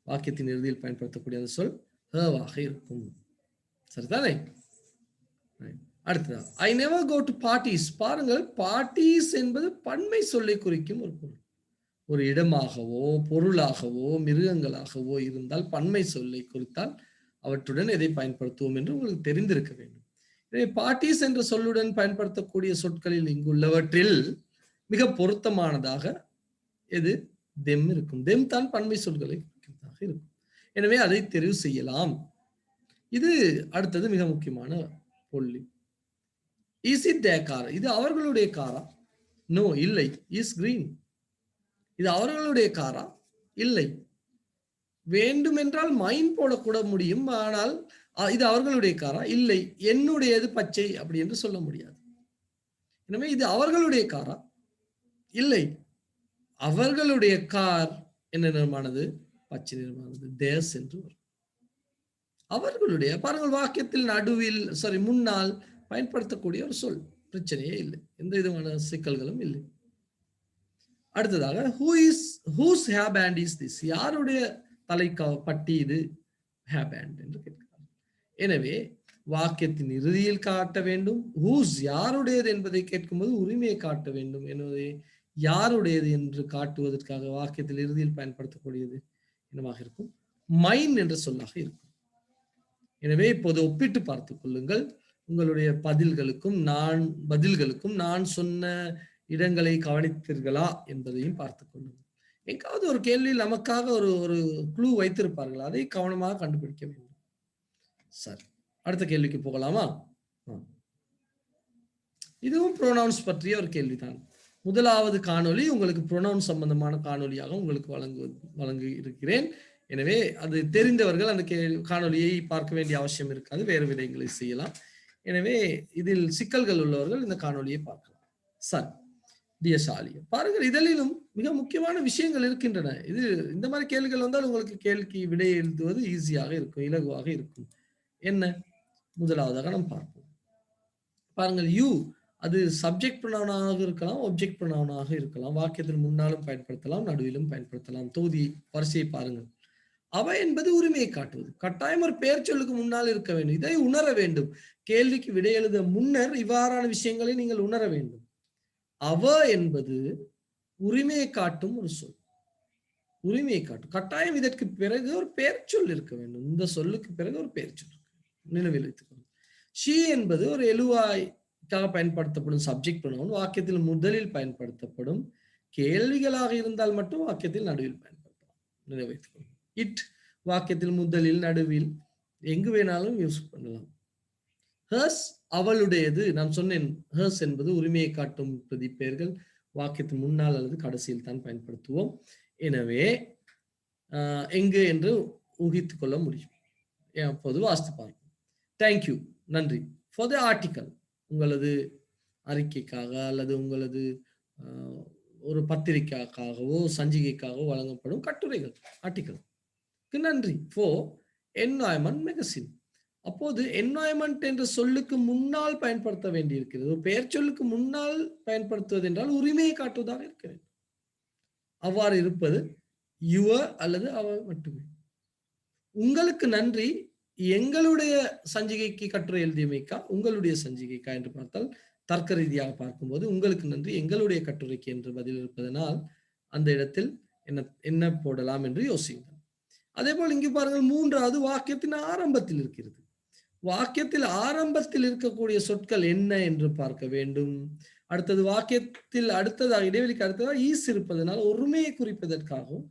வாக்கியத்தின் இறுதியில் பயன்படுத்தக்கூடிய அந்த சொல் ஹேவாக இருக்கும். சரிதானே? அடுத்ததா, I never go to parties. பாருங்கள், பார்ட்டிஸ் என்பது பன்மை சொல்லை குறிக்கும் ஒரு பொருள். ஒரு இடமாகவோ பொருளாகவோ மிருகங்களாகவோ இருந்தால் பன்மை சொல்லை குறித்தால் அவற்றுடன் எதை பயன்படுத்துவோம் என்று உங்களுக்கு தெரிந்திருக்க வேண்டும். எனவே பார்ட்டிஸ் என்ற சொல்லுடன் பயன்படுத்தக்கூடிய சொற்களில் இங்குள்ளவற்றில் மிக பொருத்தமானதாக எது? தெம் இருக்கும். தெம் தான் பன்மை சொல்களை குறிக்கிறதாக இருக்கும். எனவே அதை தெரிவு செய்யலாம். இது அடுத்தது மிக முக்கியமான புள்ளி. Is it their car? இது அவர்களுடைய காரா? நோ, இல்லை. Is green? இது அவர்களுடைய காரா? இல்லை. வேண்டுமென்றால் மைன் போடக்கூட முடியும், ஆனால் இது அவர்களுடைய காரா? இல்லை. என்னுடையது பச்சை அப்படி என்று சொல்ல முடியாது. எனவே இது அவர்களுடைய காரா? இல்லை. அவர்களுடைய கார் என்ன நிறமானது? பச்சை நிறமானது. தேஸ் என்று வரும். அவர்களுடைய, பாருங்கள், வாக்கியத்தில் நடுவில் முன்னால் பயன்படுத்தக்கூடிய ஒரு சொல். பிரச்சனையே இல்லை, எந்த விதமான சிக்கல்களும் இல்லை. அடுத்ததாக, whose hair band is this? யாருடைய பட்டி இது hair band என்று கேட்கிறார். எனவே வாக்கியத்தின் இறுதியில் காட்ட வேண்டும். whose யாருடையது என்பதை கேட்கும்போது உரிமையை காட்ட வேண்டும். எனவே யாருடையது என்று காட்டுவதற்காக வாக்கியத்தில் இறுதியில் பயன்படுத்தக்கூடியது என்னவாக இருக்கும்? மைன் என்ற சொல்லாக இருக்கும். எனவே இப்போது ஒப்பிட்டு பார்த்துக் கொள்ளுங்கள். உங்களுடைய பதில்களுக்கும் நான் சொன்ன இடங்களை கவனித்தீர்களா என்பதையும் பார்த்துக் கொள்ளுங்கள். எங்காவது ஒரு கேள்வியில் நமக்காக ஒரு க்ளூ வைத்திருப்பார்கள், அதை கவனமாக கண்டுபிடிக்க வேண்டும். சரி, அடுத்த கேள்விக்கு போகலாமா? இதுவும் ப்ரோனவுன்ஸ் பற்றிய ஒரு கேள்விதான். முதலாவது காணொளி உங்களுக்கு ப்ரோனவுன் சம்பந்தமான காணொலியாக உங்களுக்கு வழங்கி இருக்கிறேன். எனவே அது தெரிந்தவர்கள் அந்த காணொலியை பார்க்க வேண்டிய அவசியம் இருக்காது, வேறு விடயங்களை செய்யலாம். எனவே இதில் சிக்கல்கள் உள்ளவர்கள் இந்த காணொலியை பார்க்கலாம். சரி, தியசாலியம் பாருங்கள், இதழிலும் மிக முக்கியமான விஷயங்கள் இருக்கின்றன. இது இந்த மாதிரி கேள்விகள் வந்தால் உங்களுக்கு கேள்விக்கு விடை எழுதுவது ஈஸியாக இருக்கும், இலகுவாக இருக்கும். என்ன? முதலாவதாக நாம் பார்ப்போம். பாருங்கள், யூ அது சப்ஜெக்ட் ப்ரொனவுனாக இருக்கலாம், ஆப்ஜெக்ட் ப்ரொனவுனாக இருக்கலாம். வாக்கியத்தின் முன்னாலும் பயன்படுத்தலாம், நடுவிலும் பயன்படுத்தலாம். தொகுதி வரிசையை பாருங்கள். அவ என்பது உரிமையை காட்டுவது. கட்டாயம் ஒரு பெயர் சொல்லுக்கு முன்னால் இருக்க வேண்டும். இதை உணர வேண்டும். கேள்விக்கு விடை எழுத முன்னர் இவ்வாறான விஷயங்களை நீங்கள் உணர வேண்டும். அவ என்பது உரிமையை காட்டும் ஒரு சொல். உரிமையை காட்டும். கட்டாயம் இதற்கு பிறகு ஒரு பெயர் சொல் இருக்க வேண்டும். இந்த சொல்லுக்கு பிறகு ஒரு பெயர் சொல் நினைவில் வைத்துக் கொள்ளும். ஷீ என்பது ஒரு எழுவாய்க்காக பயன்படுத்தப்படும் சப்ஜெக்ட் ப்ரொனவுன். வாக்கியத்தில் முதலில் பயன்படுத்தப்படும். கேள்விகளாக இருந்தால் மட்டும் வாக்கியத்தில் நடுவில் பயன்படுத்தலாம். நினைவு வைத்துக் கொள்ளும். இட் வாக்கியத்தில் முதலில் நடுவில் எங்கு வேணாலும் யூஸ் பண்ணலாம். ஹர்ஸ் அவளுடையது. நான் சொன்னேன் ஹர்ஸ் என்பது உரிமையை காட்டும் பிரதி பெயர்கள் வாக்கியத்தின் முன்னால் அல்லது கடைசியில் தான் பயன்படுத்துவோம். எனவே எங்கு என்று ஊகித்துக் கொள்ள முடியும். அப்போது வாசித்து பார்ப்போம். தேங்க்யூ, நன்றி. ஃபார் த ஆர்டிக்கல், உங்களது அறிக்கைக்காக அல்லது உங்களது ஒரு பத்திரிகைக்காகவோ சஞ்சிகைக்காகவோ வழங்கப்படும் கட்டுரைகள், ஆர்டிக்கல் நன்றி. ஃபார் என்வாயன்மெண்ட் மேகசின், அப்போது என்வாயன்மெண்ட் என்ற சொல்லுக்கு முன்னால் பயன்படுத்த வேண்டியிருக்கிறது. ஒரு பெயர் சொல்லுக்கு முன்னால் பயன்படுத்துவது என்றால் உரிமையை காட்டுவதாக இருக்க வேண்டும். அவ்வாறு இருப்பது யுவர் அல்லது அவர் மட்டுமே. உங்களுக்கு நன்றி எங்களுடைய சஞ்சிகைக்கு கட்டுரை எழுதியமைக்கா உங்களுடைய சஞ்சிகைக்கா என்று பார்த்தால் தர்க்க ரீதியாக பார்க்கும்போது உங்களுக்கு நன்றி எங்களுடைய கட்டுரைக்கு என்று பதில் இருப்பதனால் அந்த இடத்தில் என்ன போடலாம் என்று யோசியுங்கள். அதே போல் இங்கு பாருங்கள், மூன்றாவது வாக்கியத்தின் ஆரம்பத்தில் இருக்கிறது. வாக்கியத்தில் ஆரம்பத்தில் இருக்கக்கூடிய சொற்கள் என்ன என்று பார்க்க வேண்டும். அடுத்தது வாக்கியத்தில் அடுத்ததாக இடைவெளிக்கு அடுத்ததாக ஈஸ் இருப்பதனால் ஒருமையை குறிப்பதற்காகவும்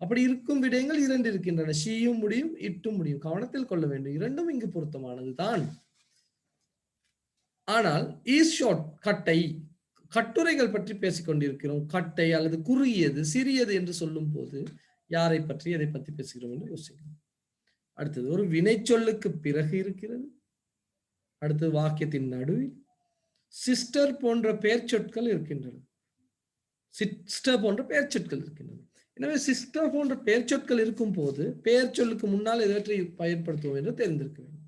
அப்படி இருக்கும் விடயங்கள் 2 இருக்கின்றன. ஷீயும் முடியும், இட்டும் முடியும். கவனத்தில் கொள்ள வேண்டும், இரண்டும் இங்கு பொருத்தமானது தான். ஆனால் ஈஸ் ஷார்ட், கட்டை, கட்டுரைகள் பற்றி பேசிக் கொண்டிருக்கிறோம். கட்டை அல்லது குறுகியது, சிறியது என்று சொல்லும் போது யாரை பற்றி எதை பற்றி பேசுகிறோம் என்று யோசிக்கிறோம். அடுத்தது ஒரு வினை சொல்லுக்கு பிறகு இருக்கிறது. அடுத்தது வாக்கியத்தின் நடுவில் சிஸ்டர் போன்ற பெயர் சொற்கள் இருக்கின்றன. சிஸ்டர் போன்ற பெயர் சொற்கள் இருக்கின்றன. எனவே சிஸ்டர் போன்ற பெயர் சொற்கள் இருக்கும் போது பெயர் சொல்லுக்கு முன்னால் எதற்றை பயன்படுத்துவோம் என்று தெரிந்திருக்க வேண்டும்.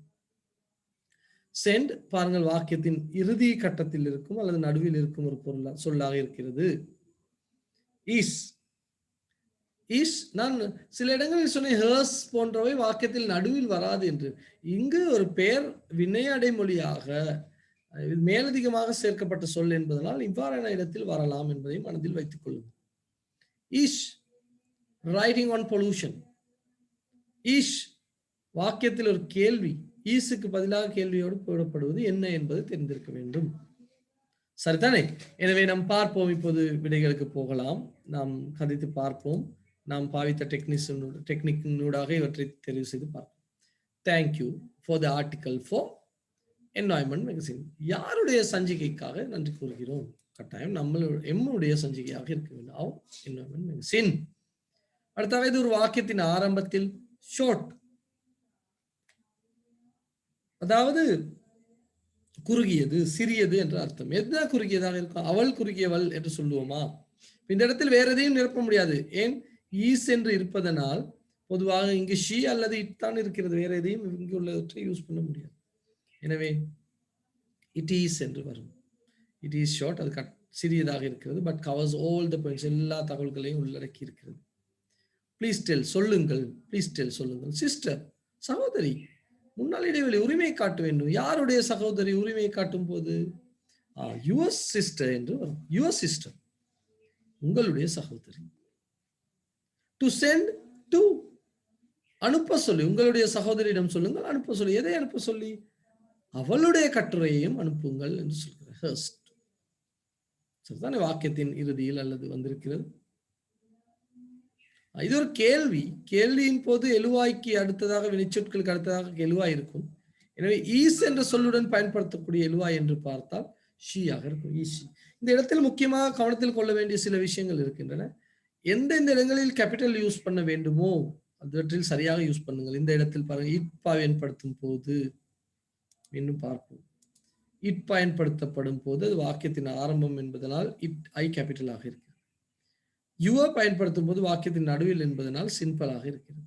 சென்ட் பாருங்கள், வாக்கியத்தின் இறுதி கட்டத்தில் இருக்கும் அல்லது நடுவில் இருக்கும் ஒரு பொருள் சொல்லாக இருக்கிறது. ஈஸ், ஈஸ் நான் சில இடங்களில் சொன்னேன் ஹர்ஸ் போன்றவை வாக்கியத்தில் நடுவில் வராது என்று. இங்கு ஒரு பெயர் வினை அடைமொழியாக மேலதிகமாக சேர்க்கப்பட்ட சொல் என்பதனால் இவ்வாறான இடத்தில் வரலாம் என்பதை மனதில் வைத்துக் கொள்ளுங்கள். ஈஷ் ரைட்டிங் ஆன் பொல்யூஷன். ஈஷ் வாக்கியத்தில் ஒரு கேள்வி, ஈஸுக்கு பதிலாக கேள்வியோடு போடப்படுவது என்ன என்பது தெரிந்திருக்க வேண்டும். சரிதானே? எனவே நாம் பார்ப்போம். இப்போது விடைகளுக்கு போகலாம். நாம் கதைத்து பார்ப்போம். நாம் பாவித்த டெக்னிக்கினூடாக இவற்றை தெரிவு செய்து பார்ப்போம். Thank you for the article for environment magazine. யாருடைய சஞ்சிகைக்காக நன்றி கூறுகிறோம்? கட்டாயம் நம்மளுடைய சஞ்சிகையாக இருக்க வேண்டும். Environment magazine. அடுத்தது இது ஒரு வாக்கியத்தின் ஆரம்பத்தில் ஷார்ட், அதாவது குறுகியது, சிறியது என்ற அர்த்தம். எதுனா குறுகியதாக இருக்கும்? அவள் குறுகியவள் என்று சொல்லுவோமா? இந்த இடத்தில் வேற எதையும் நிரப்ப முடியாது. ஏன்? ஈஸ் என்று இருப்பதனால் பொதுவாக இங்கு ஷீ அல்லது இட் தான் இருக்கிறது. வேற எதையும் இங்கு உள்ளவற்றை யூஸ் பண்ண முடியாது. எனவே இட் ஈஸ் என்று வரும். இட் ஈஸ் ஷார்ட், அது சிறியதாக இருக்கிறது. But covers all the points, எல்லா தகவல்களையும் உள்ளடக்கி இருக்கிறது. ப்ளீஸ் டெல், சொல்லுங்கள். ப்ளீஸ் டெல், சொல்லுங்கள். சிஸ்டர், சகோதரி, முன்னால் இடைவெளி, உரிமையை காட்ட வேண்டும். யாருடைய சகோதரி? உரிமையை காட்டும் போது யுவர் சிஸ்டர் என்று வரும். யுவர் சிஸ்டர், உங்களுடைய சகோதரி. டு சென்ட், டு அனுப்ப சொல்லி, உங்களுடைய சகோதரியிடம் சொல்லுங்கள், அனுப்ப சொல்லி. எதை அனுப்ப சொல்லி? அவளுடைய கட்டுரையையும் அனுப்புங்கள் என்று சொல்கிறார். சரிதானே? வாக்கியத்தின் இறுதியில் அல்லது வந்திருக்கிறது. இது ஒரு கேள்வி. கேள்வியின் போது எழுவாய்க்கு அடுத்ததாக, வினைச்சொற்களுக்கு அடுத்ததாக எழுவாய் இருக்கும். எனவே ஈஸ் என்ற சொல்லுடன் பயன்படுத்தக்கூடிய எழுவாய் என்று பார்த்தால் ஷீயாக இருக்கும். ஈஷி. இந்த இடத்தில் முக்கியமாக கவனத்தில் கொள்ள வேண்டிய சில விஷயங்கள் இருக்கின்றன. எந்தெந்த இடங்களில் கேபிட்டல் யூஸ் பண்ண வேண்டுமோ அவற்றில் சரியாக யூஸ் பண்ணுங்கள். இந்த இடத்தில் பாருங்க, இட் பயன்படுத்தும் போது இன்னும் பார்ப்போம். இட் பயன்படுத்தப்படும் போது அது வாக்கியத்தின் ஆரம்பம் என்பதனால் இட் ஐ கேபிட்டலாக இருக்கு. யுவர் பயன்படுத்தும் போது வாக்கியத்தின் நடுவில் என்பதனால் சிம்பிளாக இருக்கிறது.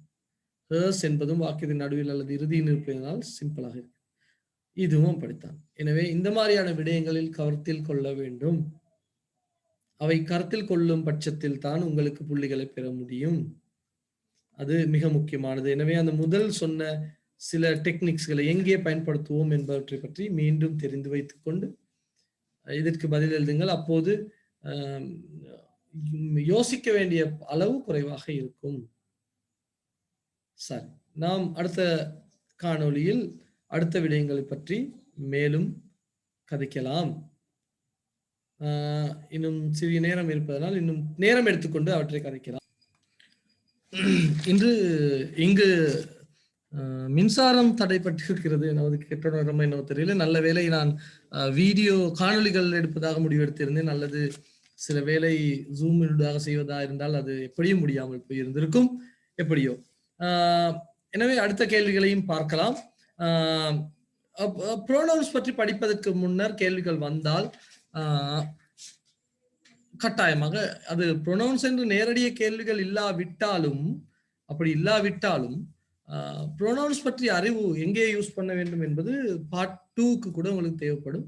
ஹர்ஸ் என்பதும் வாக்கியத்தின் நடுவில் அல்லது இறுதியில் இருப்பதனால் சிம்பிளாக இருக்கு. இதுவும் அப்படித்தான். எனவே இந்த மாதிரியான விடயங்களில் கருத்தில் கொள்ள வேண்டும். அவை கருத்தில் கொள்ளும் பட்சத்தில் தான் உங்களுக்கு புள்ளிகளை பெற முடியும். அது மிக முக்கியமானது. எனவே அந்த முதல் சொன்ன சில டெக்னிக்ஸ்களை எங்கே பயன்படுத்துவோம் என்பவற்றை பற்றி மீண்டும் தெரிந்து வைத்துக் கொண்டு இதற்கு பதில் எழுதுங்கள். அப்போது யோசிக்க வேண்டிய அளவு குறைவாக இருக்கும். சரி, நாம் அடுத்த காணொளியில் அடுத்த விடயங்களை பற்றி மேலும் கதைக்கலாம். இன்னும் சிறிய நேரம் இருப்பதனால் இன்னும் நேரம் எடுத்துக்கொண்டு அவற்றை கதைக்கலாம். இன்று இங்கு மின்சாரம் தடைப்பட்டிருக்கிறது. எனது கெட்டடம் என்ன தெரியல. நல்ல வேளை நான் வீடியோ காணொளிகள் எடுப்பதாக முடிவெடுத்திருந்தேன். அல்லது சில வேளை ஜூமினூடாக செய்வதா இருந்தால் அது எப்படியும் முடியாமல் போயிருந்திருக்கும். எப்படியோ எனவே அடுத்த கேள்விகளையும் பார்க்கலாம். ப்ரோனவுன்ஸ் பற்றி படிப்பதற்கு முன்னர் கேள்விகள் வந்தால் கட்டாயமாக அது ப்ரொனவுன்ஸ் என்று நேரடிய கேள்விகள் இல்லாவிட்டாலும் ப்ரொனவுன்ஸ் பற்றி அறிவு எங்கே யூஸ் பண்ண வேண்டும் என்பது பார்ட் 2க்கு கூட உங்களுக்கு தேவைப்படும்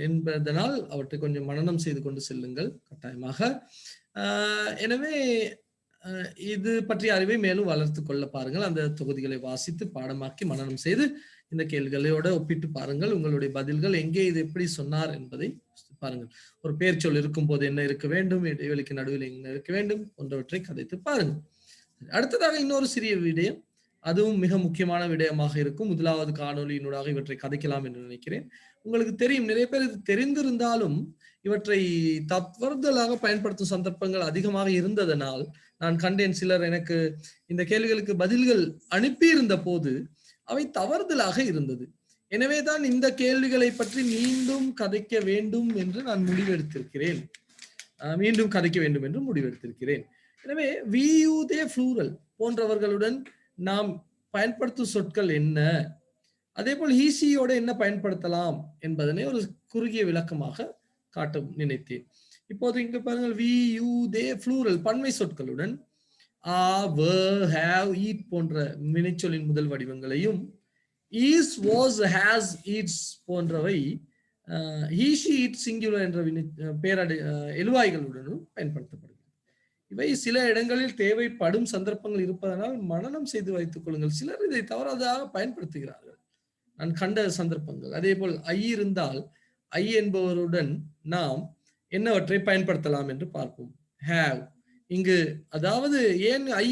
என்பதனால் அவற்றை கொஞ்சம் மனனம் செய்து கொண்டு செல்லுங்கள் கட்டாயமாக. எனவே இது பற்றிய அறிவை மேலும் வளர்த்து கொள்ள பாருங்கள். அந்த தொகுதிகளை வாசித்து பாடமாக்கி மனனம் செய்து இந்த கேள்விகளோட ஒப்பிட்டு பாருங்கள். உங்களுடைய பதில்கள் எங்கே இது எப்படி சொன்னார் என்பதை பாருங்கள். ஒரு பெயர் சொல் இருக்கும் போது என்ன இருக்க வேண்டும், இடைவெளிக்கு நடுவில் என்ன இருக்க வேண்டும் போன்றவற்றை கதைத்து பாருங்கள். அடுத்ததாக இன்னொரு சிறிய விடயம், அதுவும் மிக முக்கியமான விடயமாக இருக்கும். முதலாவது காணொலியினூடாக இவற்றை கதைக்கலாம் என்று நினைக்கிறேன். உங்களுக்கு தெரியும், நிறைய பேர் இது தெரிந்திருந்தாலும் இவற்றை தவறுதலாக பயன்படுத்தும் சந்தர்ப்பங்கள் அதிகமாக இருந்ததனால் நான் கண்டேன். சிலர் எனக்கு இந்த கேள்விகளுக்கு பதில்கள் அனுப்பியிருந்த போது அவை தவறுதலாக இருந்தது. எனவேதான் இந்த கேள்விகளை பற்றி மீண்டும் கதைக்க வேண்டும் என்று நான் முடிவெடுத்திருக்கிறேன். எனவே we you they plural போன்றவர்களுடன் நாம் பயன்படுத்தும் சொற்கள் என்ன, அதே போல் ஹீசியோட என்ன பயன்படுத்தலாம் என்பதனை ஒரு குறுகிய விளக்கமாக காட்ட நினைத்தேன். இப்போது இங்க பாருங்கள், we you they plural பன்மை சொற்களுடன் were have eat போன்ற வினைச்சொல்லின் முதல் வடிவங்களையும் is was has eats போன்றவை he she it singular என்ற பேரடை எழுவாய்களுடனும் பயன்படுத்தப்படுகிறது. இவை சில இடங்களில் தேவைப்படும் சந்தர்ப்பங்கள் இருப்பதனால் மனனம் செய்து வைத்துக் கொள்ளுங்கள். சிலர் இதை தவறாக பயன்படுத்துகிறார்கள், நான் கண்ட சந்தர்ப்பங்கள். அதே போல் ஐ இருந்தால் ஐ என்பவருடன் நாம் என்னவற்றை பயன்படுத்தலாம் என்று பார்ப்போம். have இங்கு, அதாவது ஏன் ஐ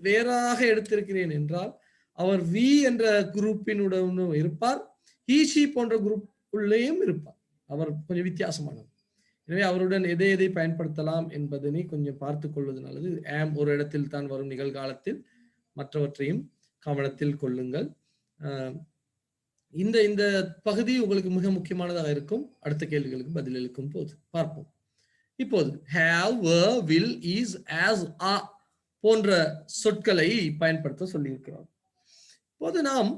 வேறாக எடுத்திருக்கிறேன் என்றால், அவர் வி என்ற குரூப்பினுடனும் இருப்பார், he she போன்ற குரூப் உள்ளேயும் இருப்பார். அவர் கொஞ்சம் வித்தியாசமானவர். எனவே அவருடன் எதை பயன்படுத்தலாம் என்பதனை கொஞ்சம் பார்த்து கொள்வது நல்லது. ஆம் ஒரு இடத்தில் தான் வரும் நிகழ்காலத்தில், மற்றவற்றையும் கவனத்தில் கொள்ளுங்கள். இந்த பகுதி உங்களுக்கு மிக முக்கியமானதாக இருக்கும். அடுத்த கேள்விகளுக்கு பதிலளிக்கும் போது பார்ப்போம். இப்போது have, were, will, is, as, are போன்ற சொற்களை பயன்படுத்த சொல்லியிருக்கிறோம். இப்போது நாம்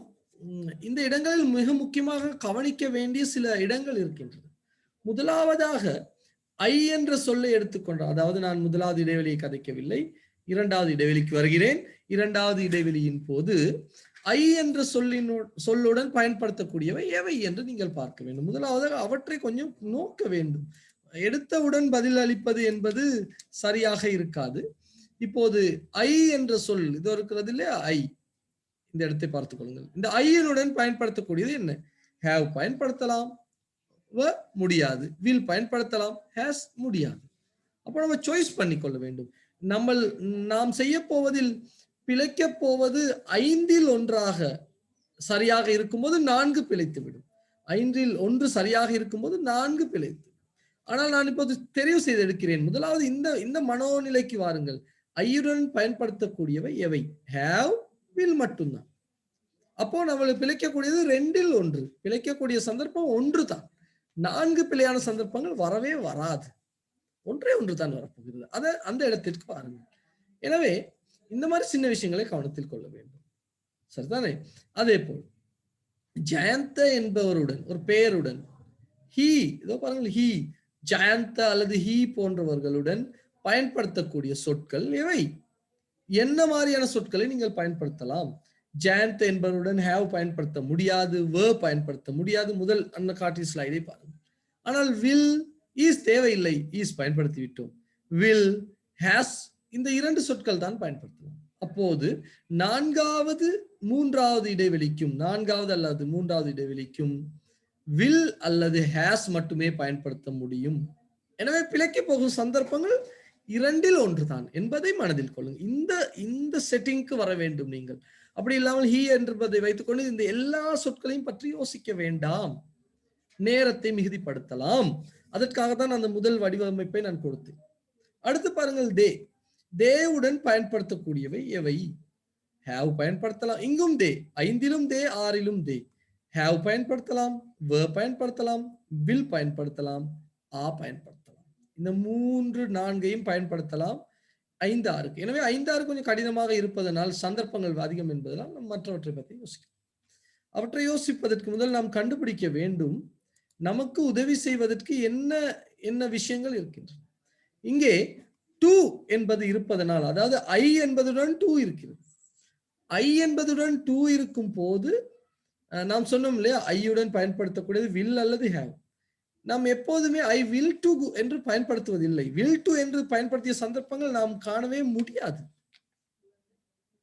இந்த இடங்களில் மிக முக்கியமாக கவனிக்க வேண்டிய சில இடங்கள் இருக்கின்றன. முதலாவதாக ஐ என்ற சொல்லை எடுத்துக்கொண்டால், அதாவது நான் முதலாவது இடைவெளியை கதைக்கவில்லை, இரண்டாவது இடைவெளிக்கு வருகிறேன். இரண்டாவது இடைவெளியின் போது ஐ என்ற சொல்லுடன் பயன்படுத்தக்கூடியவை எவை என்று நீங்கள் பார்க்க வேண்டும். முதலாவதாக அவற்றை கொஞ்சம் நோக்க வேண்டும். எடுத்தவுடன் பதில் அளிப்பது என்பது சரியாக இருக்காது. இப்போது ஐ என்ற சொல் இது இருக்கிறது இல்லையா, ஐ, இந்த இடத்தை பார்த்துக் கொள்ளுங்கள். இந்த ஐயனுடன் பயன்படுத்தக்கூடியது என்ன? ஹேவ் பயன்படுத்தலாம், முடியாது. வில் பயன்படுத்தலாம், ஹேஸ் முடியாது. அப்போ நம்ம சாய்ஸ் பண்ணிக்கொள்ள வேண்டும். நாம் செய்ய போவதில் பிழைக்க போவது 5இல் 1ஆக சரியாக இருக்கும்போது 4 பிழைத்து விடும். 5இல் 1 சரியாக இருக்கும்போது 4 பிழைத்து. ஆனால் நான் இப்போது தெரிவு செய்து எடுக்கிறேன். முதலாவது இந்த மனோநிலைக்கு வாருங்கள். ஐயுடன் பயன்படுத்தக்கூடியவை எவை? ஹேவ், வில் மட்டும்தான். அப்போ நம்மளுக்கு பிழைக்கக்கூடியது 2இல் 1. பிழைக்கக்கூடிய சந்தர்ப்பம் 1 தான். 4 பிழையான சந்தர்ப்பங்கள் வரவே வராது. ஒன்றே தான் வரப்போகிறது. அந்த இடத்திற்கு பாருங்கள். எனவே இந்த மாதிரி சின்ன விஷயங்களை கவனத்தில் கொள்ள வேண்டும். சரிதானே? அதே போல் ஜெயந்த என்பவருடன் ஒரு பெயருடன் ஹி, இதோ பாருங்கள், ஹி, ஜெயந்த அல்லது ஹி போன்றவர்களுடன் பயன்படுத்தக்கூடிய சொற்கள் எவை? என்ன மாதிரியான சொற்களை நீங்கள் பயன்படுத்தலாம்? ஜெயந்த என்பவருடன் ஹேவ் பயன்படுத்த முடியாது, வேர் பயன்படுத்த முடியாது. முதல் அந்த காட்டிய ஸ்லைடை பாருங்கள். ஆனால் வில், இஸ் தேவையில்லை, இஸ் பயன்படுத்தி விட்டோம். வில், ஹேஸ், இந்த 2 சொற்கள் தான் பயன்படுத்தலாம். அப்போது 4வது 3வது இடைவெளிக்கும், 4வது அல்லது 3வது இடைவெளிக்கும் வில் அல்லது ஹேஸ் மட்டுமே பயன்படுத்த முடியும். எனவே பிழைக்க போகும் சந்தர்ப்பங்கள் 2ல் 1 தான் என்பதை மனதில் கொள்ளுங்கள். இந்த செட்டிங்க்கு வர வேண்டும் நீங்கள். அப்படி இல்லாமல் ஹி என்பதை வைத்துக்கொண்டு இந்த எல்லா சொற்களையும் பற்றி யோசிக்க வேண்டாம். நேரத்தை மிகுதிப்படுத்தலாம். அதற்காக தான் அந்த முதல் வடிவமைப்பை நான் கொடுத்தேன். அடுத்து பாருங்கள் தேவுடன் பயன்படுத்தக்கூடியவை எவை? ஹேவ் பயன்படுத்தலாம். இங்கும் தே, 5லும் தே, 6லும் தே. ஹேவ் பயன்படுத்தலாம், verb பயன்படுத்தலாம், will பயன்படுத்தலாம், பயன்படுத்தலாம். இந்த 3, 4ஐயும் பயன்படுத்தலாம் 5, 6க்கு. எனவே 5, 6 கொஞ்சம் கடினமாக இருப்பதனால், சந்தர்ப்பங்கள் அதிகம் என்பதனால் நாம் மற்றவற்றை பற்றி யோசிக்கலாம். அவற்றை யோசிப்பதற்கு முதல் நாம் கண்டுபிடிக்க வேண்டும், நமக்கு உதவி செய்வதற்கு என்ன விஷயங்கள் இருக்கின்றன. இங்கே டு என்பது இருப்பதனால், அதாவது ஐ என்பதுடன் டு இருக்கிறது. ஐ என்பதுடன் டு இருக்கும் போது நாம் சொன்னோம் இல்லையா, ஐயுடன் பயன்படுத்தக்கூடியது வில் அல்லது ஹேவ். நாம் எப்போதுமே ஐ வில் டு என்று பயன்படுத்துவதில்லை. வில் டு என்று பயன்படுத்திய சந்தர்ப்பங்கள் நாம் காணவே முடியாது,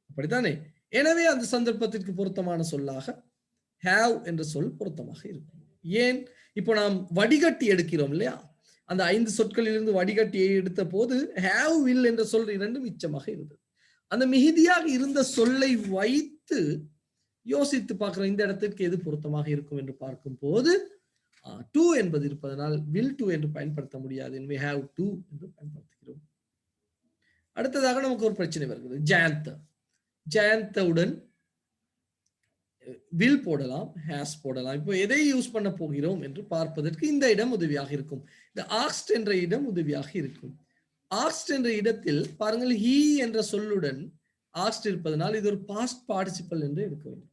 அப்படித்தானே? எனவே அந்த சந்தர்ப்பத்திற்கு பொருத்தமான சொல்லாக ஹேவ் என்ற சொல் பொருத்தமாக இருக்கும். ஏன்? இப்போ நாம் வடிகட்டி எடுக்கிறோம் இல்லையா, அந்த 5 சொற்களிலிருந்து வடிகட்டியை எடுத்த போது ஹேவ் வில் என்ற சொல் 2 மிச்சமாக இருந்தது. அந்த மிகுதியாக இருந்த சொல்லை வைத்து யோசித்து பார்க்கிறோம், இந்த இடத்திற்கு எது பொருத்தமாக இருக்கும் என்று பார்க்கும் போது டு என்பது இருப்பதனால் வில் டு என்று பயன்படுத்த முடியாது. எனவே ஹேவ் டு என்று பயன்படுத்துகிறோம். அடுத்ததாக நமக்கு ஒரு பிரச்சனை வருகிறது. ஜயந்தவுடன் வில் போடலாம், ஹேஸ் போடலாம். இப்போ எதை யூஸ் பண்ண போகிறோம் என்று பார்ப்பதற்கு இந்த இடம் உதவியாக இருக்கும். இந்த ஆக்ஸ்ட் என்ற இடம் உதவியாக இருக்கும். ஆக்ஸ்ட் என்ற இடத்தில் பாருங்கள், ஹீ என்ற சொல்லுடன் ஆக்ஸ்ட் இருப்பதனால் இது ஒரு பாஸ்ட் பார்ட்டிசிபல் என்று எடுக்க வேண்டும்.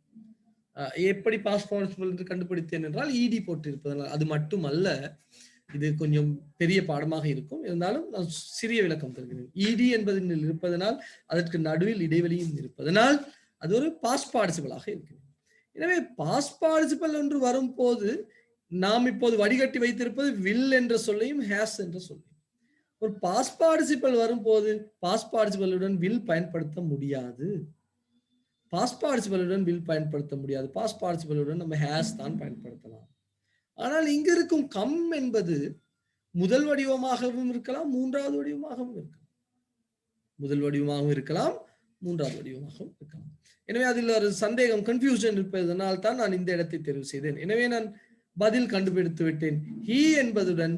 எப்படி பாஸ்ட் பார்ட்டிசிபல் என்று கண்டுபிடித்தேன் என்றால் இடி போட்டு இருப்பதனால். அது மட்டுமல்ல, இது கொஞ்சம் பெரிய பாடமாக இருக்கும், இருந்தாலும் நான் சிறிய விளக்கம் தருகிறேன். இடி என்பதில் இருப்பதனால், அதற்கு நடுவில் இடைவெளியும் இருப்பதனால் அது ஒரு பாஸ்ட் பார்ட்டிசிபலாக இருக்கிறது. எனவே பாஸ்ட் பார்ட்டிசிபல் என்று வரும்போது நாம் இப்போது வடிகட்டி வைத்திருப்பது வில் என்ற சொல்லையும் ஹேஸ் என்ற சொல்லையும். ஒரு பாஸ்ட் பார்ட்டிசிபல் வரும்போது பாஸ்ட் பார்ட்டிசிபலுடன் வில் பயன்படுத்த முடியாது. பாஸ்ட் பார்ட்டிசிபலுடன் வில் பயன்படுத்த முடியாது. பாஸ்ட் பார்ட்டிசிபலுடன் நம்ம ஹேஸ் தான் பயன்படுத்தலாம். ஆனால் இங்க இருக்கும் கம் என்பது முதல் வடிவமாகவும் இருக்கலாம், மூன்றாவது வடிவமாகவும் இருக்கலாம். முதல் வடிவமாகவும் இருக்கலாம், மூன்றாவது வடிவமாகவும் இருக்கலாம். எனவே அதில் ஒரு சந்தேகம், கன்ஃபியூஷன் இருப்பதனால் தான் நான் இந்த இடத்தை தெரிவு செய்தேன். எனவே நான் பதில் கண்டுபிடித்து விட்டேன். ஹீ என்பதுடன்